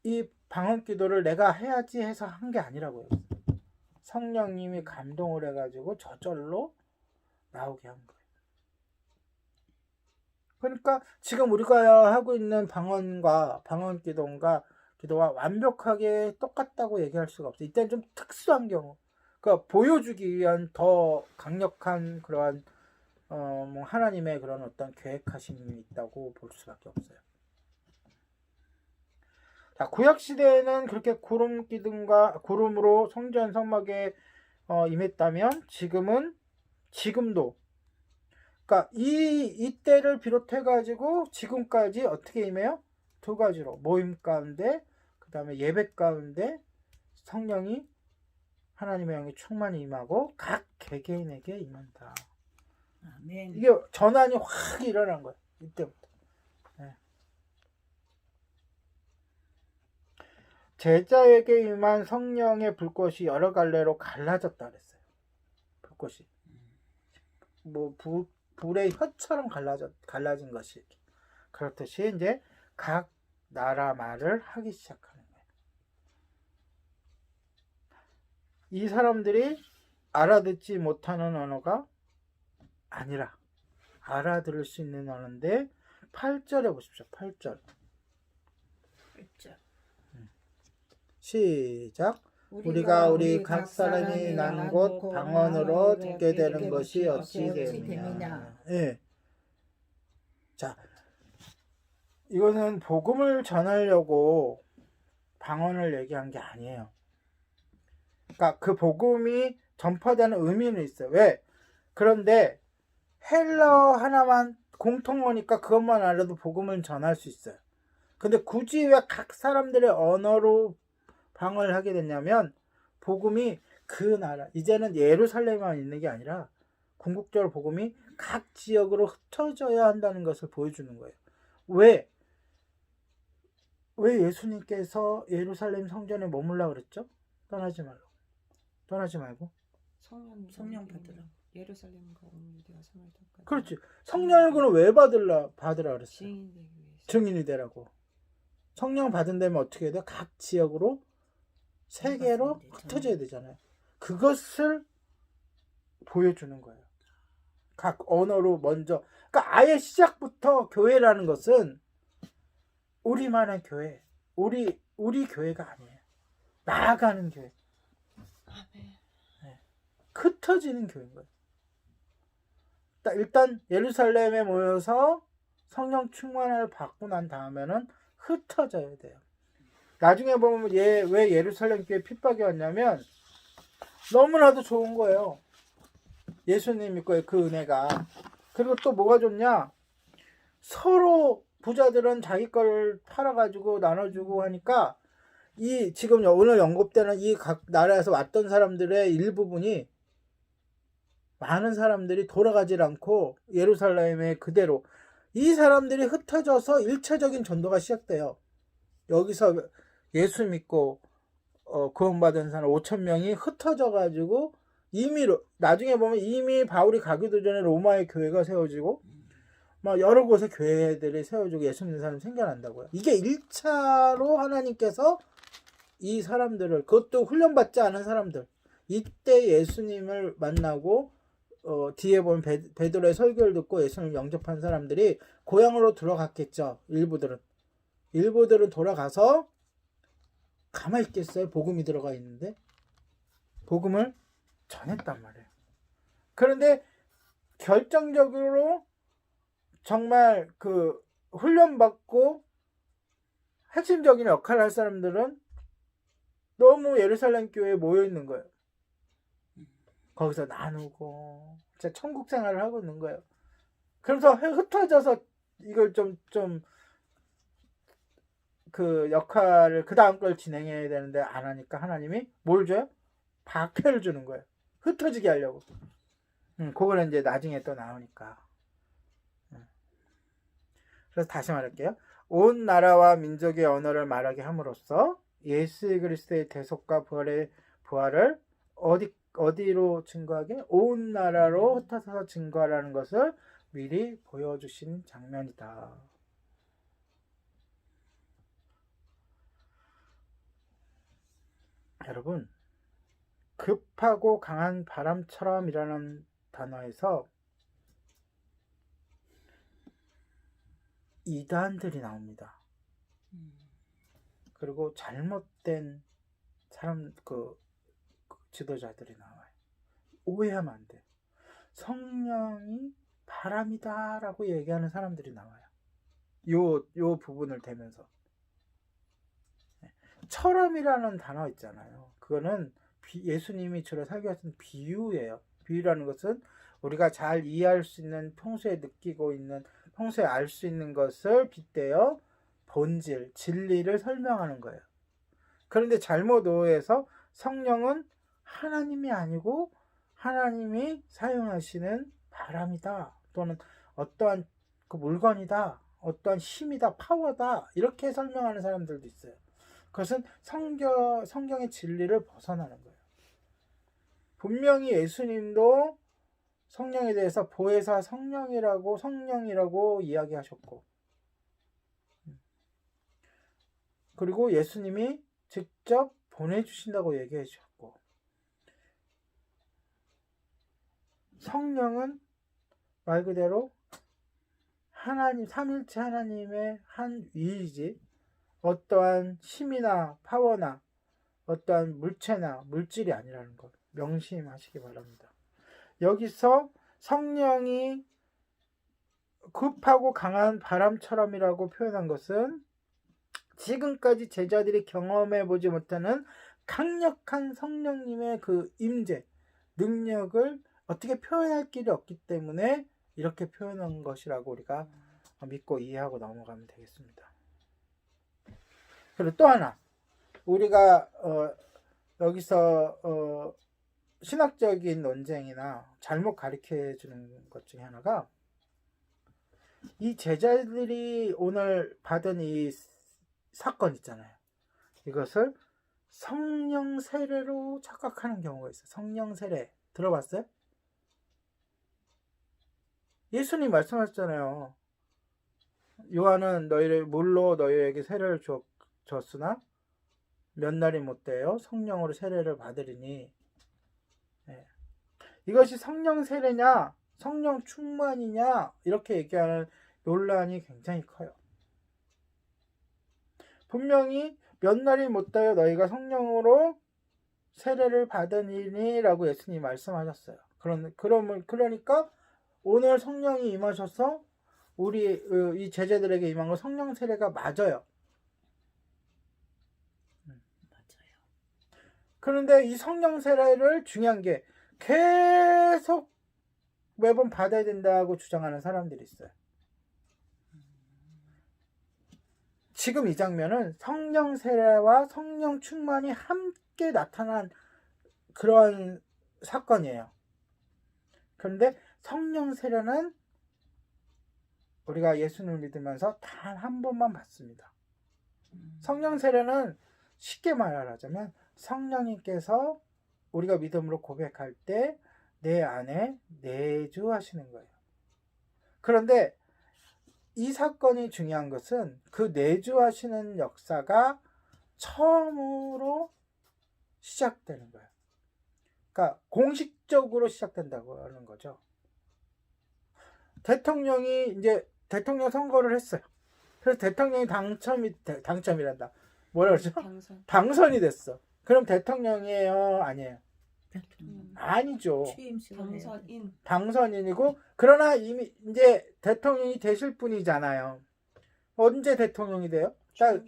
이 방언 기도를 내가 해야지 해서 한 게 아니라고요. 성령님이 감동을 해가지고 저절로 나오게 한 거예요. 그러니까 지금 우리가 하고 있는 방언 기도와 완벽하게 똑같다고 얘기할 수가 없어요. 이때는 좀 특수한 경우, 그러니까 보여주기 위한 더 강력한 그러한 하나님의 그런 어떤 계획하심이 있다고 볼 수밖에 없어요. 자, 구약 시대에는 그렇게 구름으로 성전 성막에 임했다면 지금도 그러니까 이때를 비롯해 가지고 지금까지 어떻게 임해요? 두 가지로 모임 가운데 그 다음에 예배 가운데 성령이 하나님의 영이 충만히 임하고 각 개개인에게 임한다. 아멘. 이게 전환이 확 일어난 거예요. 이때부터. 네. 제자에게 임한 성령의 불꽃이 여러 갈래로 갈라졌다 그랬어요. 불꽃이 뭐 불의 혀처럼 갈라진 것이 그렇듯이 이제 각 나라 말을 하기 시작하는 거예요. 이 사람들이 알아듣지 못하는 언어가 아니라 알아들을 수 있는 언어인데 8절에 보십시오. 8절. 시작. 우리가 우리 각 사람이 난 곳 방언으로 듣게 되는 것이 어찌 됨이냐. 예. 자, 이것은 복음을 전하려고 방언을 얘기한 게 아니에요. 그러니까 그 복음이 전파되는 의미는 있어요. 왜? 그런데 헬라어 하나만 공통어니까 그것만 알아도 복음을 전할 수 있어요. 근데 굳이 왜 각 사람들의 언어로 방언을 하게 됐냐면 복음이 그 나라, 이제는 예루살렘에만 있는 게 아니라 궁극적으로 복음이 각 지역으로 흩어져야 한다는 것을 보여주는 거예요. 왜 예수님께서 예루살렘 성전에 머물라 그랬죠? 떠나지 말고. 성령 받으라. 예루살렘 가온 유대와 사마리아까지. 그렇지. 성령을 왜 받으라 그랬어요? 증인이 되기 위해서. 증인이 되라고. 성령 받은 다음에 어떻게 해야 돼요? 각 지역으로 세계로 흩어져야 되잖아요. 그것을 보여주는 거예요. 각 언어로 먼저. 그러니까 아예 시작부터 교회라는 것은 우리만의 교회, 우리 교회가 아니에요. 나아가는 교회. 네. 흩어지는 교회인 거예요. 일단 예루살렘에 모여서 성령 충만을 받고 난 다음에는 흩어져야 돼요. 나중에 보면 왜 예루살렘 교회 핍박이 왔냐면 너무나도 좋은 거예요. 예수님 믿고 그 은혜가. 그리고 또 뭐가 좋냐? 서로 부자들은 자기 걸 팔아가지고 나눠주고 하니까 이 지금 오늘 언급되는 이 각 나라에서 왔던 사람들의 일부분이 많은 사람들이 돌아가질 않고 예루살렘에 그대로 이 사람들이 흩어져서 일차적인 전도가 시작돼요. 여기서 예수 믿고 구원받은 사람 5천 명이 흩어져 가지고 이미 나중에 보면 이미 바울이 가기도 전에 로마의 교회가 세워지고 막 여러 곳에 교회들이 세워지고 예수 믿는 사람이 생겨난다고요. 이게 1차로 하나님께서 이 사람들을, 그것도 훈련받지 않은 사람들, 이때 예수님을 만나고 뒤에 보면 베드로의 설교를 듣고 예수님을 영접한 사람들이 고향으로 들어갔겠죠. 일부들은 돌아가서 가만히 있겠어요? 복음이 들어가 있는데 복음을 전했단 말이에요. 그런데 결정적으로 정말 그 훈련받고 핵심적인 역할을 할 사람들은 너무 예루살렘 교회에 모여 있는 거예요. 거기서 나누고 진짜 천국 생활을 하고 있는 거예요. 그래서 흩어져서 이걸 좀 그 역할을 그 다음 걸 진행해야 되는데 안 하니까 하나님이 뭘 줘요? 박해를 주는 거예요. 흩어지게 하려고. 그거는 이제 나중에 또 나오니까. 그래서 다시 말할게요. 온 나라와 민족의 언어를 말하게 함으로써 예수 그리스도의 대속과 부활을 어디로 증거하게? 온 나라로 흩어져서 증거하라는 것을 미리 보여주신 장면이다. 여러분, 급하고 강한 바람처럼이라는 단어에서 이단들이 나옵니다. 그리고 잘못된 사람 지도자들이 나와요. 오해하면 안 돼. 성령이 바람이다라고 얘기하는 사람들이 나와요. 요 부분을 대면서 처럼이라는 단어 있잖아요. 그거는 예수님이 주로 사용하신 비유예요. 비유라는 것은 우리가 잘 이해할 수 있는, 평소에 느끼고 있는, 평소에 알 수 있는 것을 빗대어 본질, 진리를 설명하는 거예요. 그런데 잘못 오해해서 성령은 하나님이 아니고 하나님이 사용하시는 바람이다, 또는 어떠한 그 물건이다, 어떠한 힘이다, 파워다, 이렇게 설명하는 사람들도 있어요. 그것은 성경의 진리를 벗어나는 거예요. 분명히 예수님도 성령에 대해서 보혜사 성령이라고 이야기하셨고, 그리고 예수님이 직접 보내주신다고 얘기해 주셨고, 성령은 말 그대로 하나님, 삼일체 하나님의 한 위이지 어떠한 힘이나 파워나 어떠한 물체나 물질이 아니라는 것 명심하시기 바랍니다. 여기서 성령이 급하고 강한 바람처럼이라고 표현한 것은 지금까지 제자들이 경험해 보지 못하는 강력한 성령님의 그 임재, 능력을 어떻게 표현할 길이 없기 때문에 이렇게 표현한 것이라고 우리가 믿고 이해하고 넘어가면 되겠습니다. 그리고 또 하나, 우리가 여기서 신학적인 논쟁이나 잘못 가르쳐 주는 것 중에 하나가, 이 제자들이 오늘 받은 이 사건 있잖아요. 이것을 성령 세례로 착각하는 경우가 있어요. 성령 세례 들어봤어요? 예수님 말씀하셨잖아요. 요한은 너희를 물로 너희에게 세례를 줬으나 몇 날이 못되어 성령으로 세례를 받으리니. 이것이 성령 세례냐 성령 충만이냐 이렇게 얘기하는 논란이 굉장히 커요. 분명히 몇 날이 못되어 너희가 성령으로 세례를 받으리니 라고 예수님이 말씀하셨어요. 그러니까 오늘 성령이 임하셔서 우리 이 제자들에게 임한 건 성령 세례가 맞아요. 맞아요. 그런데 이 성령 세례를 중요한 게 계속 매번 받아야 된다고 주장하는 사람들이 있어요. 지금 이 장면은 성령 세례와 성령 충만이 함께 나타난 그런 사건이에요. 그런데 성령 세례는 우리가 예수님을 믿으면서 단 한 번만 받습니다. 성령 세례는 쉽게 말하자면 성령님께서 우리가 믿음으로 고백할 때 내 안에 내주하시는 거예요. 그런데 이 사건이 중요한 것은 그 내주하시는 역사가 처음으로 시작되는 거예요. 그러니까 공식적으로 시작된다고 하는 거죠. 대통령이 이제 대통령 선거를 했어요. 그래서 대통령이 당첨이란다. 뭐라 그러죠? 당선이 됐어. 그럼 대통령이에요? 아니에요? 아니죠. 당선인이고, 그러나 이미 이제 대통령이 되실 분이잖아요. 언제 대통령이 돼요? 딱,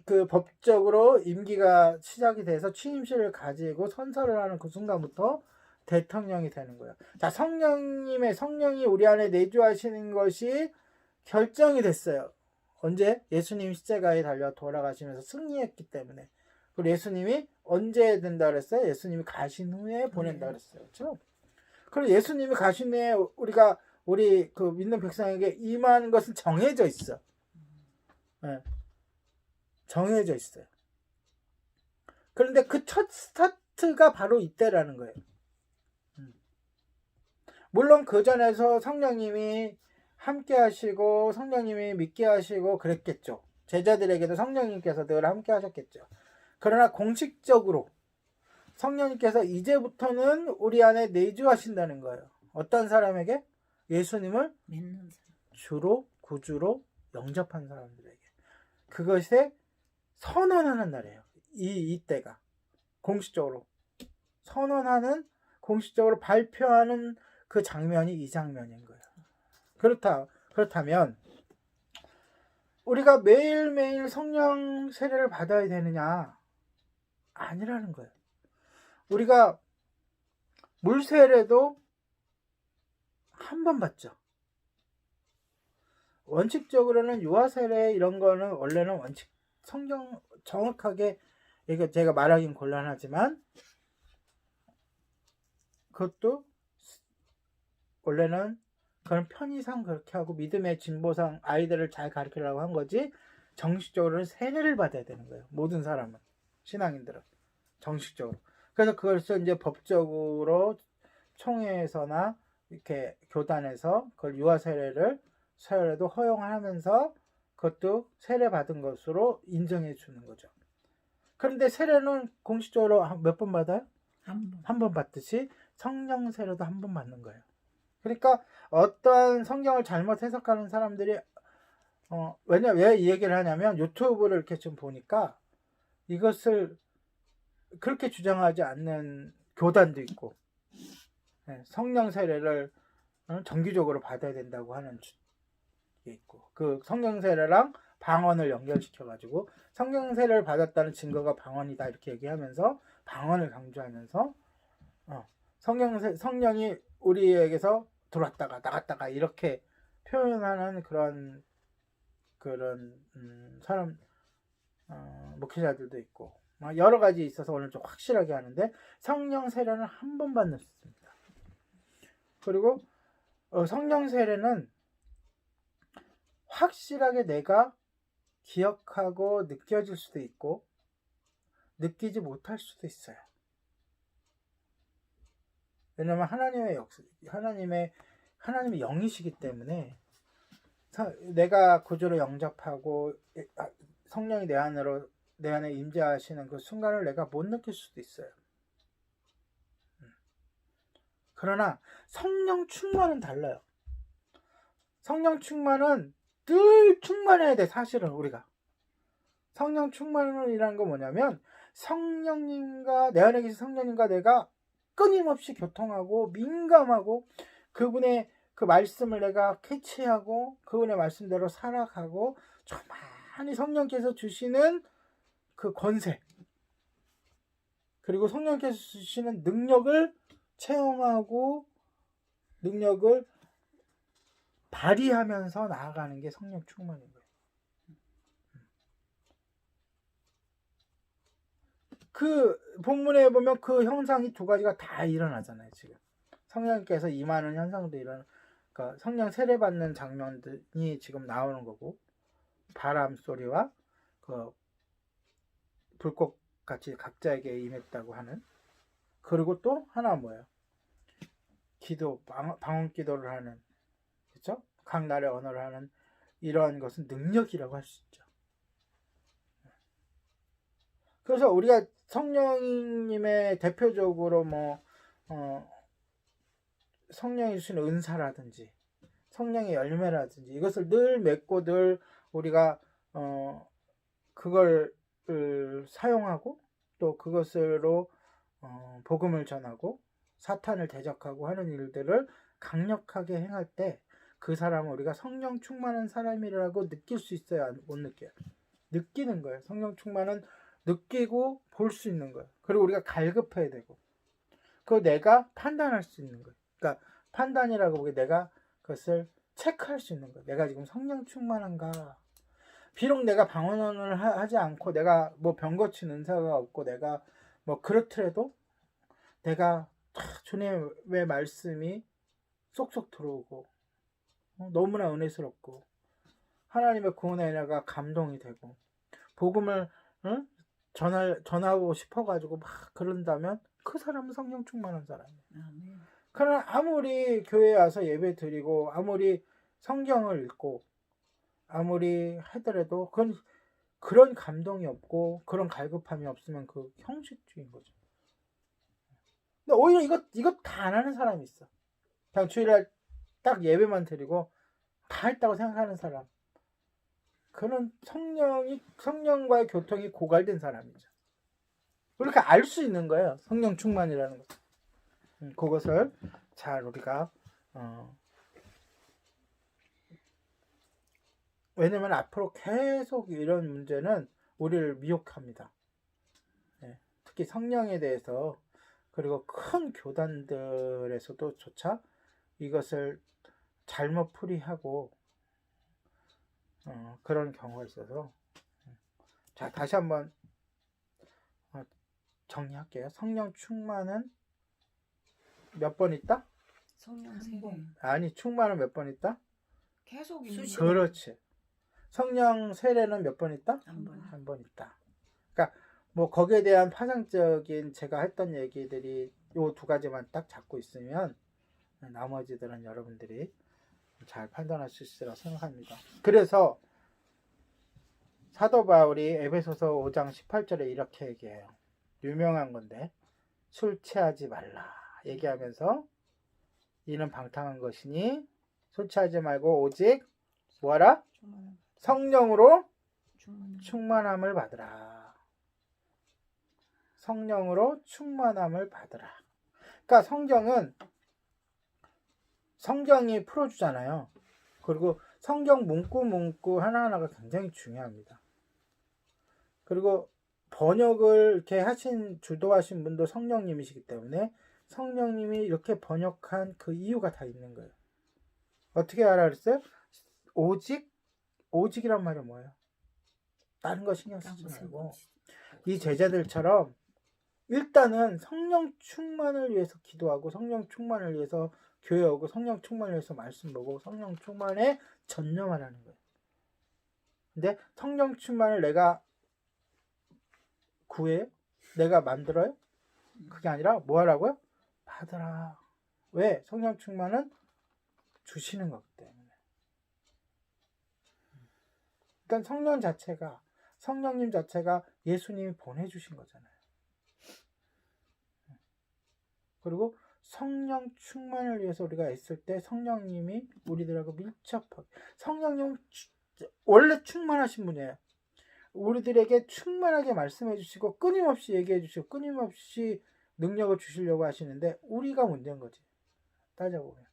그 법적으로 임기가 시작이 돼서 취임식을 가지고 선서를 하는 그 순간부터 대통령이 되는 거예요. 자, 성령이 우리 안에 내주하시는 것이 결정이 됐어요. 언제? 예수님 십자가에 달려 돌아가시면서 승리했기 때문에. 그리고 예수님이 언제 된다 그랬어요? 예수님이 가신 후에 보낸다 그랬어요. 그렇죠? 그리고 예수님이 가신 후에 우리 그 믿는 백성에게 임하는 것은 정해져 있어. 네. 정해져 있어요. 그런데 그 첫 스타트가 바로 이때라는 거예요. 물론 그 전에서 성령님이 함께 하시고 성령님이 믿게 하시고 그랬겠죠. 제자들에게도 성령님께서 늘 함께 하셨겠죠. 그러나 공식적으로 성령님께서 이제부터는 우리 안에 내주하신다는 거예요. 어떤 사람에게? 예수님을 주로 구주로 영접한 사람들에게. 그것에 선언하는 날이에요. 이때가 공식적으로 선언하는, 공식적으로 발표하는 그 장면이 이 장면인 거예요. 그렇다면 우리가 매일매일 성령 세례를 받아야 되느냐? 아니라는 거예요. 우리가 물 세례도 한 번 받죠. 원칙적으로는 유아 세례 이런 거는 원래는 성경 정확하게, 이거 제가 말하기는 곤란하지만 그것도 원래는 그런 편의상 그렇게 하고 믿음의 진보상 아이들을 잘 가르치려고 한 거지, 정식적으로는 세례를 받아야 되는 거예요. 모든 사람은, 신앙인들은 정식적으로. 그래서 그것을 이제 법적으로 총회에서나 이렇게 교단에서 그걸 유아 세례도 허용하면서 그것도 세례 받은 것으로 인정해 주는 거죠. 그런데 세례는 공식적으로 몇 번 받아요? 한 번 받듯이 성령 세례도 한 번 받는 거예요. 그러니까 어떠한 성경을 잘못 해석하는 사람들이 왜 이 얘기를 하냐면, 유튜브를 이렇게 좀 보니까 이것을 그렇게 주장하지 않는 교단도 있고, 성령 세례를 정기적으로 받아야 된다고 하는 게 있고, 그 성령 세례랑 방언을 연결시켜 가지고 성령 세례를 받았다는 증거가 방언이다 이렇게 얘기하면서 방언을 강조하면서 성령이 우리에게서 들어왔다가 나갔다가 이렇게 표현하는 그런 사람 목회자들도 있고 여러 가지 있어서 오늘 좀 확실하게 하는데, 성령 세례는 한 번 받는 습니다. 그리고 성령 세례는 확실하게 내가 기억하고 느껴질 수도 있고 느끼지 못할 수도 있어요. 왜냐하면 하나님의 영이시기 때문에 내가 구주로 영접하고 성령이 내 안에 임재하시는 그 순간을 내가 못 느낄 수도 있어요. 그러나 성령 충만은 달라요. 성령 충만은 늘 충만해야 돼. 사실은 우리가 성령 충만이라는 건 뭐냐면, 내 안에 계신 성령님과 내가 끊임없이 교통하고 민감하고 그분의 그 말씀을 내가 캐치하고 그분의 말씀대로 살아가고, 조만히 성령께서 주시는 그 권세, 그리고 성령께서 주시는 능력을 체험하고 능력을 발휘하면서 나아가는 게 성령 충만인 거예요. 그 본문에 보면 그 형상이 두 가지가 다 일어나잖아요. 지금 성령께서 임하는 현상도 그러니까 성령 세례 받는 장면들이 지금 나오는 거고, 바람 소리와 그 불꽃 같이 각자에게 임했다고 하는. 그리고 또 하나 뭐예요? 기도, 방언 기도를 하는, 그렇죠? 각 나라의 언어를 하는 이러한 것은 능력이라고 할 수 있죠. 그래서 우리가 성령님의 대표적으로 성령이 주신 은사라든지 성령의 열매라든지 이것을 늘 맺고 늘 우리가 그걸 사용하고 또 그것으로 복음을 전하고 사탄을 대적하고 하는 일들을 강력하게 행할 때 그 사람은 우리가 성령 충만한 사람이라고 느낄 수 있어야 못 느껴요. 느끼는 거예요. 성령 충만은 느끼고 볼 수 있는 거예요. 그리고 우리가 갈급해야 되고 그 내가 판단할 수 있는 거예요. 그러니까 판단이라고 보기 내가 그것을 체크할 수 있는 거예요. 내가 지금 성령 충만한가. 비록 내가 방언을 하지 않고 내가 뭐 병 고친 은사가 없고 내가 뭐 그렇더라도 내가 주님의 말씀이 쏙쏙 들어오고 너무나 은혜스럽고 하나님의 구원의 은혜가 감동이 되고 복음을 전하고 싶어가지고 막 그런다면 그 사람은 성령 충만한 사람이에요. 아멘. 그러나 아무리 교회에 와서 예배 드리고 아무리 성경을 읽고 아무리 하더라도 그런 감동이 없고 그런 갈급함이 없으면 그 형식주의인 거죠. 근데 오히려 이거 다 안 하는 사람이 있어. 그냥 주일날 딱 예배만 드리고 다 했다고 생각하는 사람. 그는 성령과의 교통이 고갈된 사람이죠. 그렇게 알 수 있는 거예요. 성령 충만이라는 것. 그것을 잘 우리가 왜냐면 앞으로 계속 이런 문제는 우리를 미혹합니다. 특히 성령에 대해서 그리고 큰 교단들에서도 조차 이것을 잘못 풀이하고 그런 경우가 있어서 자 다시 한번 정리할게요. 성령 충만은 몇 번 있다? 성령 세례 아니 충만은 몇 번 있다? 계속 있는 수십 거. 그렇지. 성령 세례는 몇 번 있다? 한 번. 한 번 있다. 그러니까 뭐 거기에 대한 파상적인 제가 했던 얘기들이 요 두 가지만 딱 잡고 있으면 나머지들은 여러분들이 잘 판단할 수 있으리라 생각합니다. 그래서 사도 바울이 에베소서 5장 18절에 이렇게 얘기해요. 유명한 건데 술 취하지 말라 얘기하면서 이는 방탕한 것이니 술 취하지 말고 오직 뭐하라? 성령으로 충만함을 받으라. 성령으로 충만함을 받으라. 그러니까 성경이 풀어주잖아요. 그리고 성경 문구 하나하나가 굉장히 중요합니다. 그리고 번역을 이렇게 주도하신 분도 성령님이시기 때문에 성령님이 이렇게 번역한 그 이유가 다 있는 거예요. 어떻게 알아 그랬어요? 오직이란 말이 뭐예요? 다른 거 신경 쓰지 말고 이 제자들처럼 일단은 성령 충만을 위해서 기도하고 성령 충만을 위해서 교회 오고 성령 충만을 위해서 말씀 보고 성령 충만에 전념하라는 거예요. 근데 성령 충만을 내가 구해요? 내가 만들어요? 그게 아니라 뭐 하라고요? 받으라. 왜? 성령 충만은 주시는 거기 때문에. 그러니까 성령님 자체가 예수님이 보내주신 거잖아요. 그리고 성령 충만을 위해서 우리가 애쓸 때 성령님이 우리들하고 밀접하게 성령님은 원래 충만하신 분이에요. 우리들에게 충만하게 말씀해 주시고 끊임없이 얘기해 주시고 끊임없이 능력을 주시려고 하시는데 우리가 문제인 거지. 따져보면.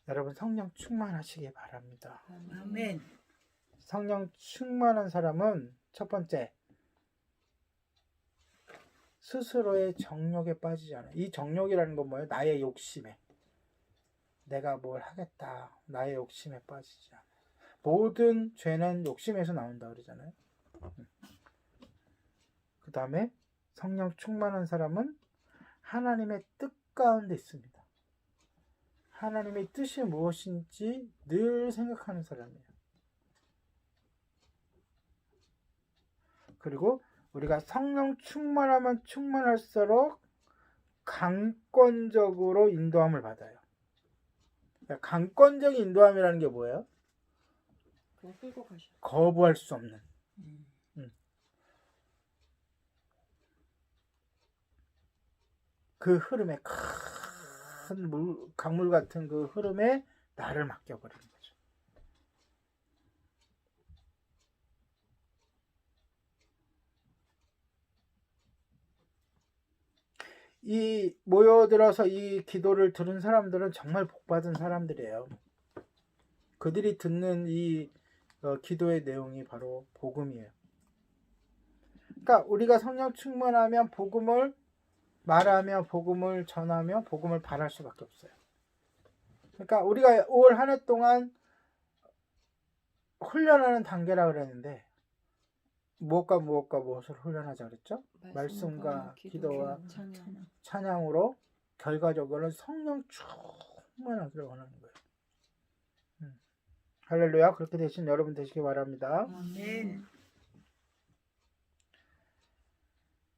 여러분 성령 충만하시기 바랍니다. 아멘. 성령 충만한 사람은 첫 번째 스스로의 정욕에 빠지지 않아요. 이 정욕이라는 건 뭐예요? 나의 욕심에. 내가 뭘 하겠다. 나의 욕심에 빠지지 않아요. 모든 죄는 욕심에서 나온다 그러잖아요. 그 다음에 성령 충만한 사람은 하나님의 뜻 가운데 있습니다. 하나님의 뜻이 무엇인지 늘 생각하는 사람이에요. 그리고 우리가 성령 충만하면 충만할수록 강권적으로 인도함을 받아요. 강권적인 인도함이라는 게 뭐예요? 그냥 끌고 가셔. 거부할 수 없는. 그 흐름에 큰 강물 같은 그 흐름에 나를 맡겨버리는 거죠. 이 모여들어서 이 기도를 들은 사람들은 정말 복받은 사람들이에요. 그들이 듣는 이 기도의 내용이 바로 복음이에요. 그러니까 우리가 성령 충만하면 복음을 말하며 복음을 전하며 복음을 바랄 수밖에 없어요. 그러니까 우리가 올 한 해 동안 훈련하는 단계라 그랬는데 무엇과 무엇을 훈련하자 그랬죠? 말씀과 기도와 찬양으로 결과적으로는 성령 충만하기를 원하는 거예요. 할렐루야. 그렇게 되신 여러분 되시기 바랍니다. 아멘.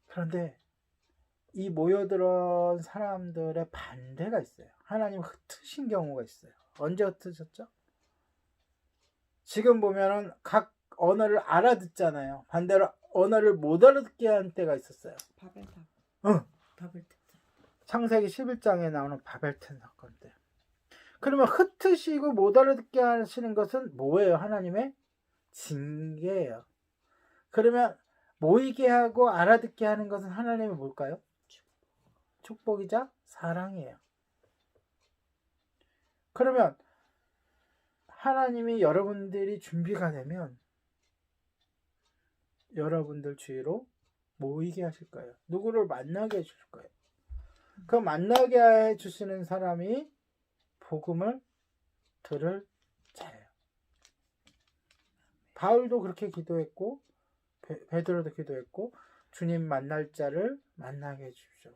그런데 이 모여들은 사람들의 반대가 있어요. 하나님 흩으신 경우가 있어요. 언제 흩으셨죠? 지금 보면은 각 언어를 알아듣잖아요. 반대로 언어를 못 알아듣게 한 때가 있었어요. 바벨탑. 바벨탑. 창세기 11장에 나오는 바벨탑 사건 때. 그러면 흩으시고 못 알아듣게 하시는 것은 뭐예요? 하나님의 징계예요. 그러면 모이게 하고 알아듣게 하는 것은 하나님의 뭘까요? 축복이자 사랑이에요. 그러면 하나님이 여러분들이 준비가 되면 여러분들 주위로 모이게 하실 거예요. 누구를 만나게 해주실 거예요. 그 만나게 해주시는 사람이 복음을 들을 자예요. 바울도 그렇게 기도했고 베드로도 기도했고 주님 만날 자를 만나게 해주십시오.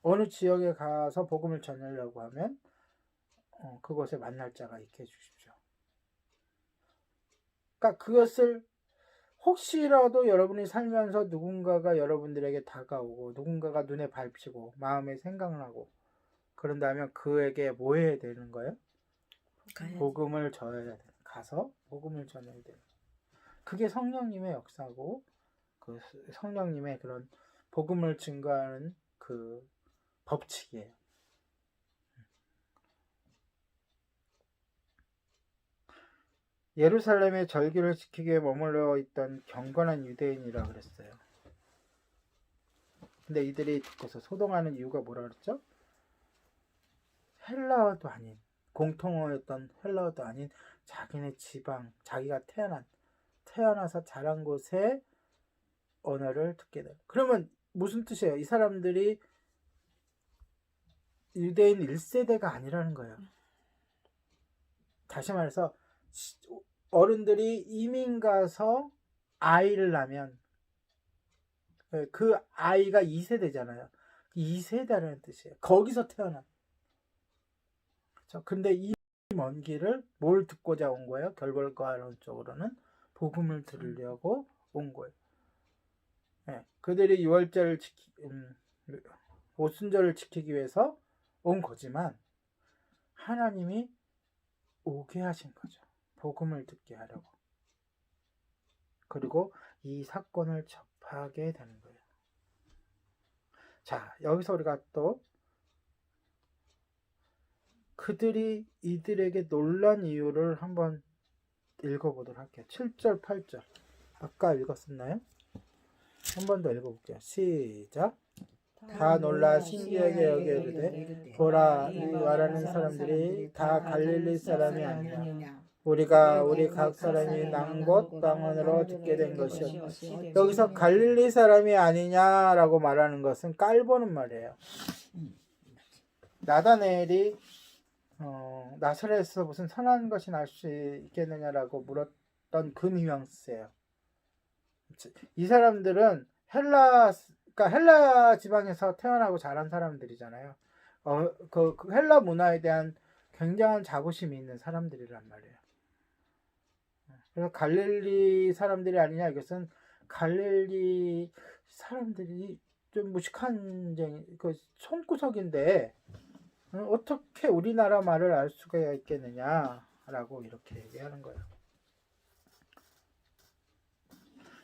어느 지역에 가서 복음을 전하려고 하면 그곳에 만날 자가 있게 해주십시오. 그러니까 그것을 혹시라도 여러분이 살면서 누군가가 여러분들에게 다가오고 누군가가 눈에 밟히고 마음에 생각나고 그런다면 그에게 뭐 해야 되는 거예요? 복음을 전해야 돼. 가서 복음을 전해야 돼. 그게 성령님의 역사고 그 성령님의 그런 복음을 증거하는 그 법칙이에요. 예루살렘의 절기를 지키기 위해 머물러 있던 경건한 유대인이라 그랬어요. 근데 이들이 듣고서 소동하는 이유가 뭐라 그랬죠? 헬라어도 아닌 공통어였던 헬라어도 아닌 자기네 지방, 자기가 태어나서 자란 곳의 언어를 듣게 돼요. 그러면 무슨 뜻이에요? 이 사람들이 유대인 1세대가 아니라는 거예요. 다시 말해서 어른들이 이민 가서 아이를 낳으면 그 아이가 2세대잖아요. 2세대라는 뜻이에요. 거기서 태어난. 그렇죠? 근데 이 먼 길을 뭘 듣고자 온 거예요? 결과론적으로는 복음을 들으려고 온 거예요. 네, 그들이 유월절을 오순절을 지키기 위해서 온 거지만 하나님이 오게 하신 거죠. 복음을 듣게 하려고. 그리고 이 사건을 접하게 되는 거예요. 자, 여기서 우리가 또 그들이 이들에게 놀란 이유를 한번 읽어보도록 할게요. 7절, 8절. 아까 읽었었나요? 한 번 더 읽어볼게요. 시작. 다 놀라 신기하게 여겨 이르되 보라 이 말하는 사람들이 다 갈릴리 사람이 아니냐. 우리가 우리 각 사람이 낭봇 방언으로 듣게 된 것이었다. 여기서 갈릴리 사람이 아니냐라고 말하는 것은 깔보는 말이에요. 나다나엘이 나사렛에서 무슨 선한 것이 날 수 있겠느냐라고 물었던 그 뉘앙스예요. 이 사람들은 그러니까 헬라 지방에서 태어나고 자란 사람들이잖아요. 그 헬라 문화에 대한 굉장한 자부심이 있는 사람들이란 말이에요. 그래서 갈릴리 사람들이 아니냐, 이것은 갈릴리 사람들이 좀 무식한 그 손구석인데 어떻게 우리나라 말을 알 수가 있겠느냐라고 이렇게 얘기하는 거예요.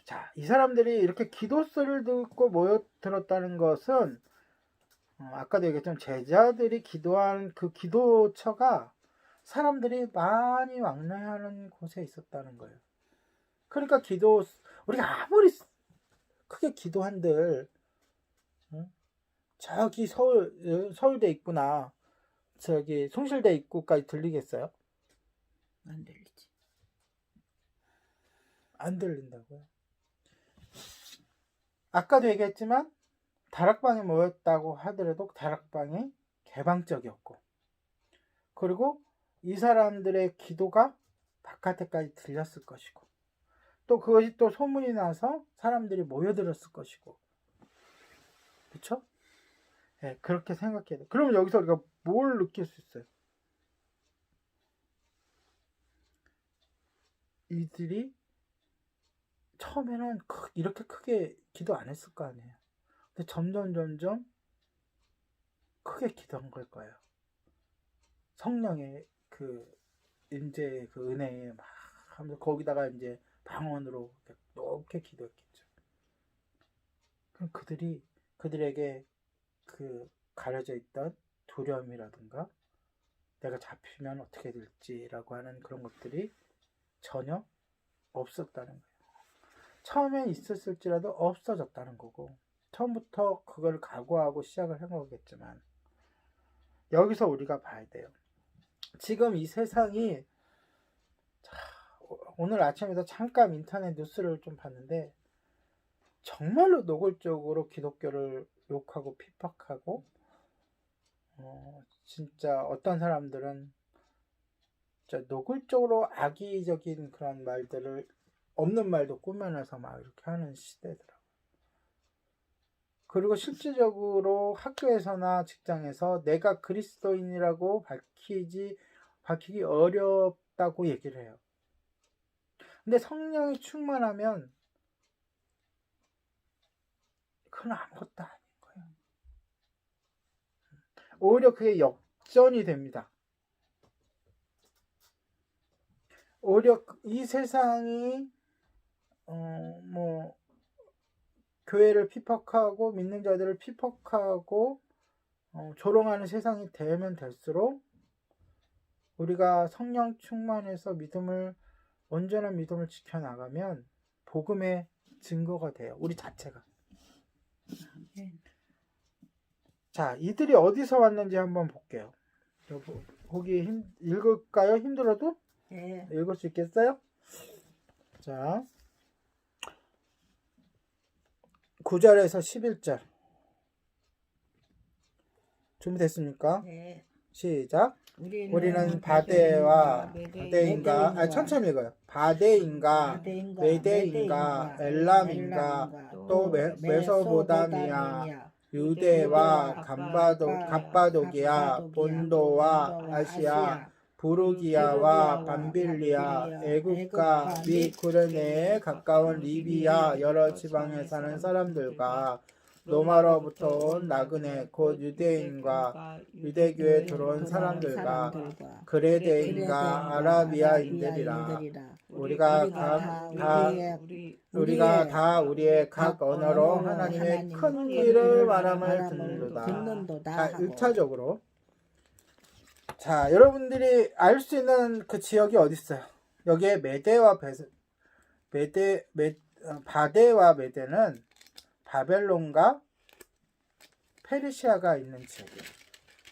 자, 이 사람들이 이렇게 기도 소리를 듣고 모여들었다는 것은 아까도 얘기했지만 제자들이 기도한 그 기도처가 사람들이 많이 왕래하는 곳에 있었다는 거예요. 그러니까 우리가 아무리 크게 기도한들 저기 서울대 입구나 저기 송실대 입구까지 들리겠어요? 안 들리지. 안 들린다고요. 아까도 얘기했지만 다락방에 모였다고 하더라도 다락방이 개방적이었고, 그리고 이 사람들의 기도가 바깥에까지 들렸을 것이고, 또 그것이 또 소문이 나서 사람들이 모여들었을 것이고, 그쵸? 네, 그렇게 생각해야 돼. 그러면 여기서 우리가 뭘 느낄 수 있어요? 이들이 처음에는 이렇게 크게 기도 안 했을 거 아니에요. 근데 점점 크게 기도한 걸 거예요. 성령의 이제 그 은혜에 막 하면서 거기다가 이제 방언으로 높게 기도했겠죠. 그럼 그들에게 그 가려져 있던 두려움이라든가 내가 잡히면 어떻게 될지라고 하는 그런 것들이 전혀 없었다는 거예요. 처음엔 있었을지라도 없어졌다는 거고, 처음부터 그걸 각오하고 시작을 한 거겠지만, 여기서 우리가 봐야 돼요. 지금 이 세상이, 오늘 아침에도 잠깐 인터넷 뉴스를 좀 봤는데 정말로 노골적으로 기독교를 욕하고 핍박하고, 진짜 어떤 사람들은 진짜 노골적으로 악의적인 그런 말들을 없는 말도 꾸며내서 막 이렇게 하는 시대더라고요. 그리고 실질적으로 학교에서나 직장에서 내가 그리스도인이라고 밝히기 어렵다고 얘기를 해요. 근데 성령이 충만하면 그건 아무것도 아닌 거예요. 오히려 그게 역전이 됩니다. 오히려 이 세상이 교회를 핍박하고 믿는 자들을 핍박하고 조롱하는 세상이 되면 될수록 우리가 성령 충만해서 온전한 믿음을 지켜나가면 복음의 증거가 돼요. 우리 자체가. 자, 이들이 어디서 왔는지 한번 볼게요. 보기 읽을까요? 힘들어도? 네. 읽을 수 있겠어요? 자, 9절에서 11절 준비됐습니까? 네. 시작. 우리는 바데와 메대인가, 천천히 읽어요. 바데인가, 메대인가, 엘람인가, 또 메소포타미아, 유대와 갑바도기아, 본도와 아시아, 부르기아와 밤빌리아, 애국과 및 구레네에 가까운 리비아 여러 지방에 사는 사람들과 로마로부터 온 나그네 곧 유대인과 유대교에 들어온 사람들과 그레데인과 아라비아인들이라. 우리가 다 우리의 각 언어로 하나님의 큰 일을 말함을 듣는도다. 자, 1차적으로 자, 여러분들이 알 수 있는 그 지역이 어디 있어요? 여기에 바데와 메대는 바벨론과 페르시아가 있는 지역이에요.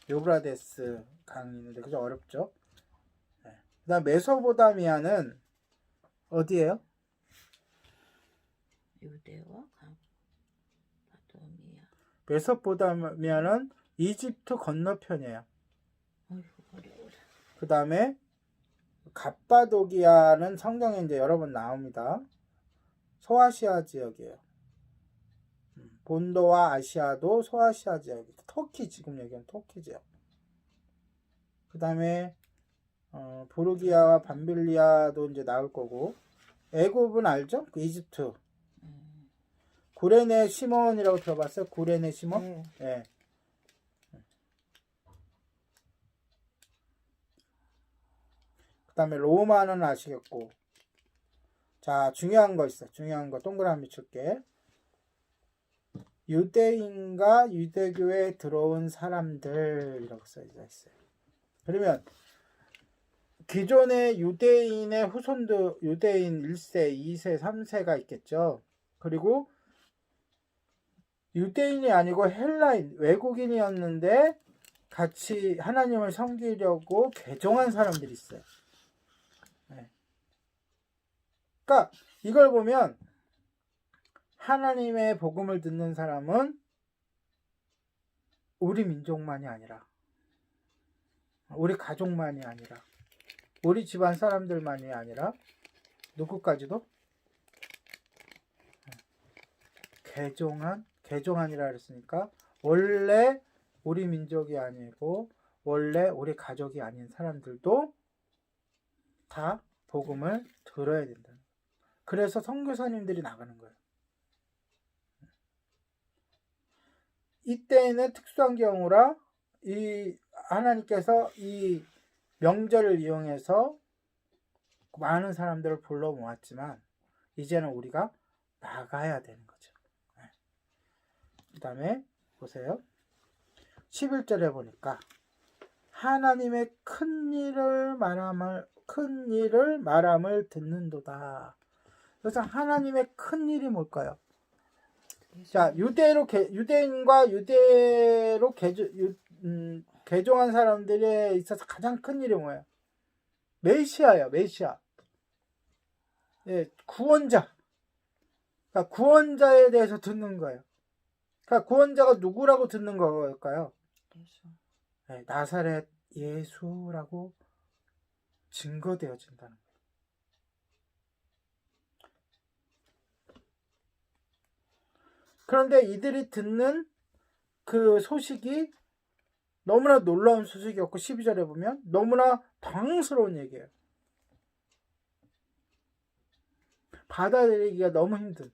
요브라데스 강이 있는데 그죠? 어렵죠? 네. 그 다음 메소포타미아는 어디예요? 유대와 바도미아. 메소포타미아는 이집트 건너편이에요. 그 다음에 갑바도기아는 성경에 이제 여러 번 나옵니다. 소아시아 지역이에요. 본도와 아시아도 소아시아 지역, 터키 지금 얘기한 터키 지역. 그 다음에 보르기아와 밤빌리아도 이제 나올 거고, 애굽은 알죠? 그 이집트. 구레네 시몬이라고 들어봤어요? 구레네 시몬? 네. 예. 그 다음에 로마는 아시겠고. 자, 중요한 거 있어. 중요한 거 동그라미 칠게. 유대인과 유대교에 들어온 사람들이라고 써져 있어요. 그러면 기존의 유대인의 후손도 유대인 1세, 2세, 3세가 있겠죠. 그리고 유대인이 아니고 헬라인, 외국인이었는데 같이 하나님을 섬기려고 개종한 사람들이 있어요. 네. 그러니까 이걸 보면 하나님의 복음을 듣는 사람은 우리 민족만이 아니라, 우리 가족만이 아니라, 우리 집안 사람들만이 아니라 누구까지도 개종한이라 그랬으니까 원래 우리 민족이 아니고 원래 우리 가족이 아닌 사람들도 다 복음을 들어야 된다. 그래서 선교사님들이 나가는 거예요. 이때는 특수한 경우라 이 하나님께서 이 명절을 이용해서 많은 사람들을 불러 모았지만 이제는 우리가 나가야 되는 거죠. 그 다음에 보세요. 11절에 보니까 하나님의 큰 일을 말함을 듣는도다. 그래서 하나님의 큰 일이 뭘까요? 자, 유대인과 유대로 개종한 사람들에 있어서 가장 큰 일이 뭐예요? 메시아예요, 메시아. 예, 구원자. 그러니까 구원자에 대해서 듣는 거예요. 그러니까 구원자가 누구라고 듣는 걸까요? 예수. 네, 나사렛 예수라고 증거되어진다는 거예요. 그런데 이들이 듣는 그 소식이 너무나 놀라운 소식이었고 12절에 보면 너무나 당황스러운 얘기예요. 받아들이기가 너무 힘든.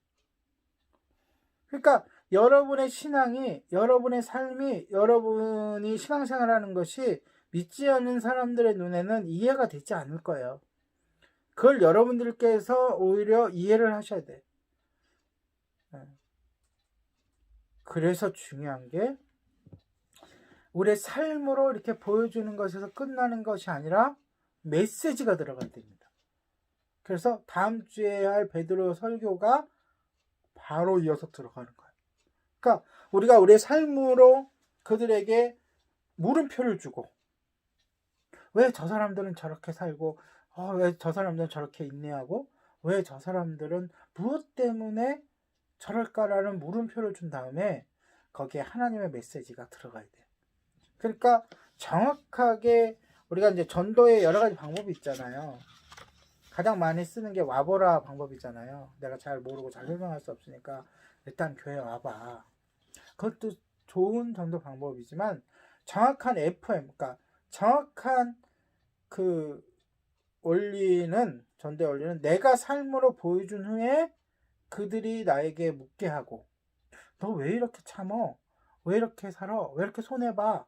그러니까 여러분의 신앙이, 여러분의 삶이, 여러분이 신앙생활하는 것이 믿지 않는 사람들의 눈에는 이해가 되지 않을 거예요. 그걸 여러분들께서 오히려 이해를 하셔야 돼. 그래서 중요한 게 우리의 삶으로 이렇게 보여주는 것에서 끝나는 것이 아니라 메시지가 들어가야 됩니다. 그래서 다음 주에 할 베드로 설교가 바로 이어서 들어가는 거예요. 그러니까 우리가 우리의 삶으로 그들에게 물음표를 주고 왜 저 사람들은 저렇게 살고 왜 저 사람들은 저렇게 인내하고 왜 저 사람들은 무엇 때문에 저럴까라는 물음표를 준 다음에 거기에 하나님의 메시지가 들어가야 돼요. 그러니까 정확하게 우리가 이제 전도의 여러 가지 방법이 있잖아요. 가장 많이 쓰는 게 와보라 방법이잖아요. 내가 잘 모르고 잘 설명할 수 없으니까 일단 교회 와봐. 그것도 좋은 전도 방법이지만 정확한 FM, 그러니까 정확한 그 원리는, 전도의 원리는 내가 삶으로 보여준 후에 그들이 나에게 묻게 하고 너 왜 이렇게 참어? 왜 이렇게 살아? 왜 이렇게 손해봐?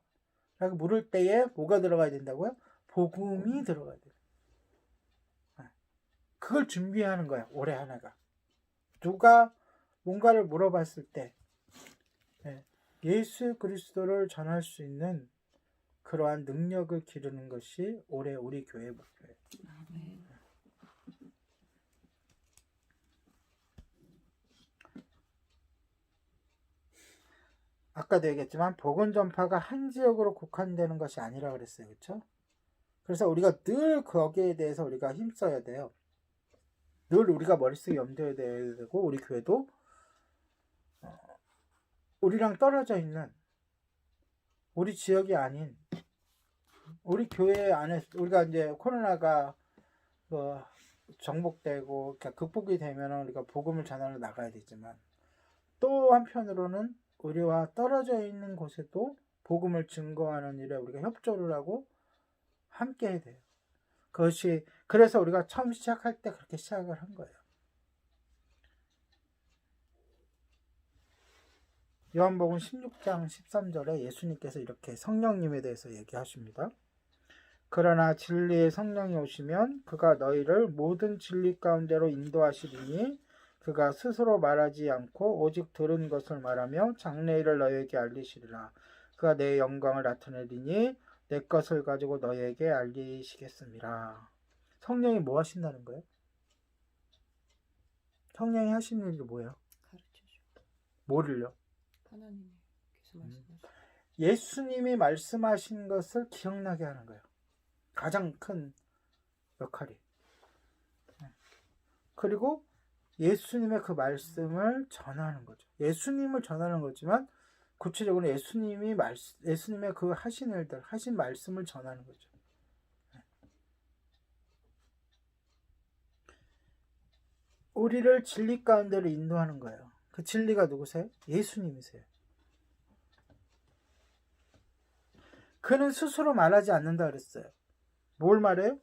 라고 물을 때에 뭐가 들어가야 된다고요? 복음이 들어가야 돼요. 그걸 준비하는 거야, 올해 하나가. 누가 뭔가를 물어봤을 때 예수 그리스도를 전할 수 있는 그러한 능력을 기르는 것이 올해 우리 교회의 목표예요. 아멘. 아까도 얘기했지만 복음 전파가 한 지역으로 국한되는 것이 아니라 그랬어요. 그렇죠? 그래서 우리가 늘 거기에 대해서 우리가 힘써야 돼요. 늘 우리가 머릿속에 염두에 둬야 되고 우리 교회도 우리랑 떨어져 있는 우리 지역이 아닌 우리 교회 안에 우리가 이제 코로나가 정복되고 극복이 되면 우리가 복음을 전하러 나가야 되지만 또 한편으로는 우리와 떨어져 있는 곳에도 복음을 증거하는 일에 우리가 협조를 하고 함께 해야 돼요. 그것이 그래서 우리가 처음 시작할 때 그렇게 시작을 한 거예요. 요한복음 16장 13절에 예수님께서 이렇게 성령님에 대해서 얘기하십니다. 그러나 진리의 성령이 오시면 그가 너희를 모든 진리 가운데로 인도하시리니 그가 스스로 말하지 않고 오직 들은 것을 말하며 장래일을 너희에게 알리시리라. 그가 내 영광을 나타내리니 내 것을 가지고 너희에게 알리시겠습니다. 성령이 뭐 하신다는 거예요? 성령이 하시는 일이 뭐예요? 가르쳐줘. 뭐를요? 하나님께서 말씀하시죠. 예수님이 말씀하신 것을 기억나게 하는 거예요. 가장 큰 역할이. 그리고 예수님의 그 말씀을 전하는 거죠. 예수님을 전하는 거지만 구체적으로 예수님의 그 하신 일들, 하신 말씀을 전하는 거죠. 우리를 진리 가운데로 인도하는 거예요. 그 진리가 누구세요? 예수님이세요. 그는 스스로 말하지 않는다 그랬어요. 뭘 말해요?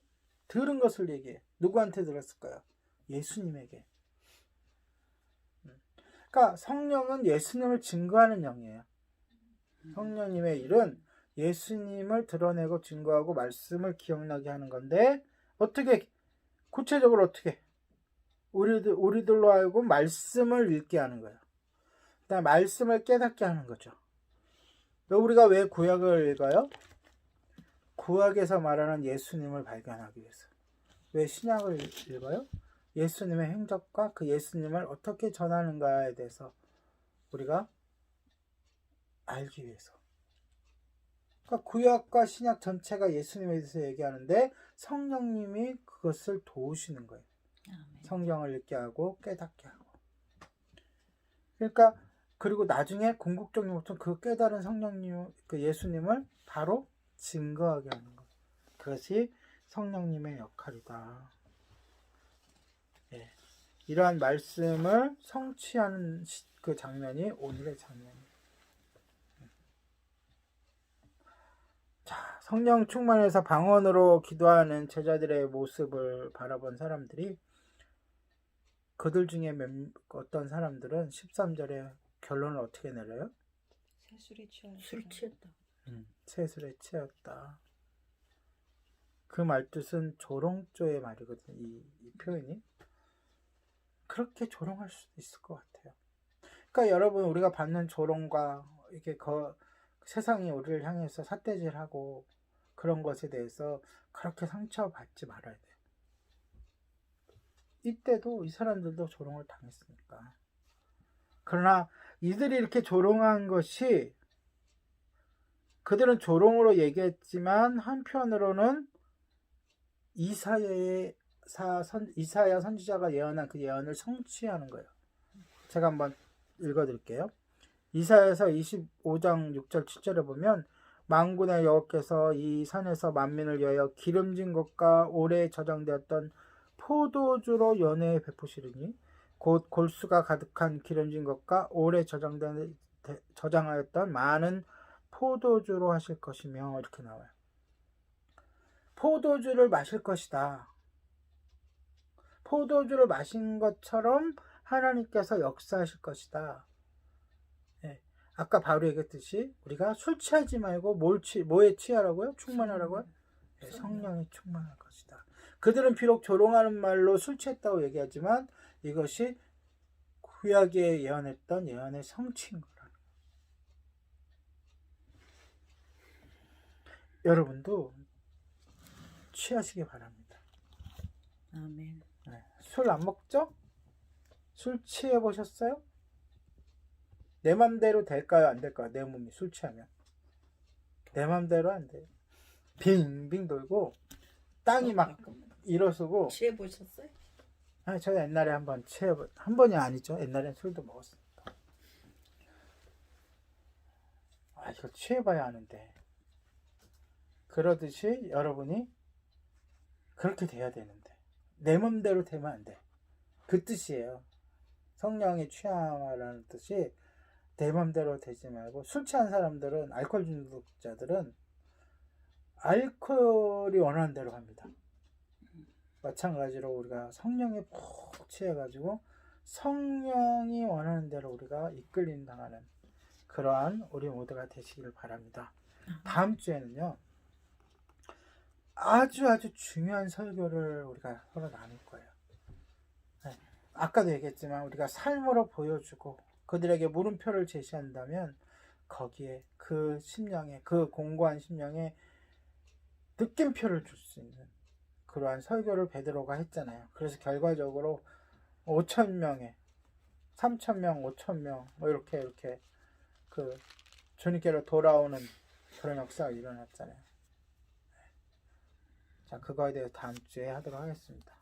들은 것을 얘기해. 누구한테 들었을까요? 예수님에게. 그러니까 성령은 예수님을 증거하는 영이에요. 성령님의 일은 예수님을 드러내고 증거하고 말씀을 기억나게 하는 건데 어떻게 구체적으로 어떻게 우리들로 하여금 말씀을 읽게 하는 거예요. 그다음에 말씀을 깨닫게 하는 거죠. 우리가 왜 구약을 읽어요? 구약에서 말하는 예수님을 발견하기 위해서. 왜 신약을 읽어요? 예수님의 행적과 그 예수님을 어떻게 전하는가에 대해서 우리가 알기 위해서. 그러니까 구약과 신약 전체가 예수님에 대해서 얘기하는데 성령님이 그것을 도우시는 거예요. 성경을 읽게 하고 깨닫게 하고. 그러니까 그리고 나중에 궁극적으로 그 깨달은 성령님, 그 예수님을 바로 증거하게 하는 것. 그것이 성령님의 역할이다. 예. 이러한 말씀을 성취하는 그 장면이 오늘의 장면이에요. 자, 성령 충만해서 방언으로 기도하는 제자들의 모습을 바라본 사람들이 그들 중에 어떤 사람들은 13절에 결론을 어떻게 내려요? 새술에 취하였다. 술 취했다. 새술에 취했다. 그 말뜻은 조롱조의 말이거든요. 이 표현이. 그렇게 조롱할 수도 있을 것 같아요. 그러니까 여러분 우리가 받는 조롱과 이게 세상이 우리를 향해서 삿대질하고 그런 것에 대해서 그렇게 상처받지 말아야 돼요. 이때도 이 사람들도 조롱을 당했으니까. 그러나 이들이 이렇게 조롱한 것이 그들은 조롱으로 얘기했지만 한편으로는 이사야 선지자가 예언한 그 예언을 성취하는 거예요. 제가 한번 읽어드릴게요. 이사야서 25장 6절 7절에 보면 만군의 여호와께서 이 산에서 만민을 위하여 기름진 것과 오래 저장되었던 포도주로 연회에 베푸시리니 곧 골수가 가득한 기름진 것과 오래 저장하였던 많은 포도주로 하실 것이며 이렇게 나와요. 포도주를 마실 것이다. 포도주를 마신 것처럼 하나님께서 역사하실 것이다. 네. 아까 바로 얘기했듯이 우리가 술 취하지 말고 뭐에 취하라고요? 충만하라고요? 네, 성령이 충만할 것이다. 그들은 비록 조롱하는 말로 술 취했다고 얘기하지만 이것이 구약에 예언했던 예언의 성취인 거라. 여러분도 취하시기 바랍니다. 아멘. 네. 술 안 먹죠? 술 취해 보셨어요? 내 맘대로 될까요? 안 될까요? 내 몸이 술 취하면 내 맘대로 안 돼요. 빙빙 돌고 땅이 막 일어서고. 취해 보셨어요? 아니, 저 옛날에 한번 한 번이 아니죠. 옛날엔 술도 먹었습니다. 이거 취해봐야 하는데. 그러듯이 여러분이 그렇게 돼야 되는데 내 맘대로 되면 안 돼. 그 뜻이에요. 성령이 취함하라는 뜻이 내 맘대로 되지 말고, 술 취한 사람들은, 알코올 중독자들은 알코올이 원하는 대로 합니다. 마찬가지로 우리가 성령에 푹 취해가지고 성령이 원하는 대로 우리가 이끌림 당하는 그러한 우리 모두가 되시길 바랍니다. 다음 주에는요, 아주 중요한 설교를 우리가 서로 나눌 거예요. 네. 아까도 얘기했지만 우리가 삶으로 보여주고 그들에게 물음표를 제시한다면 거기에 그 심령에, 그 공고한 심령에 느낌표를 줄 수 있는 그러한 설교를 베드로가 했잖아요. 그래서 결과적으로 5,000명에 3,000명, 5,000명 뭐 이렇게 그 주님께로 돌아오는 그런 역사가 일어났잖아요. 자, 그거에 대해서 다음 주에 하도록 하겠습니다.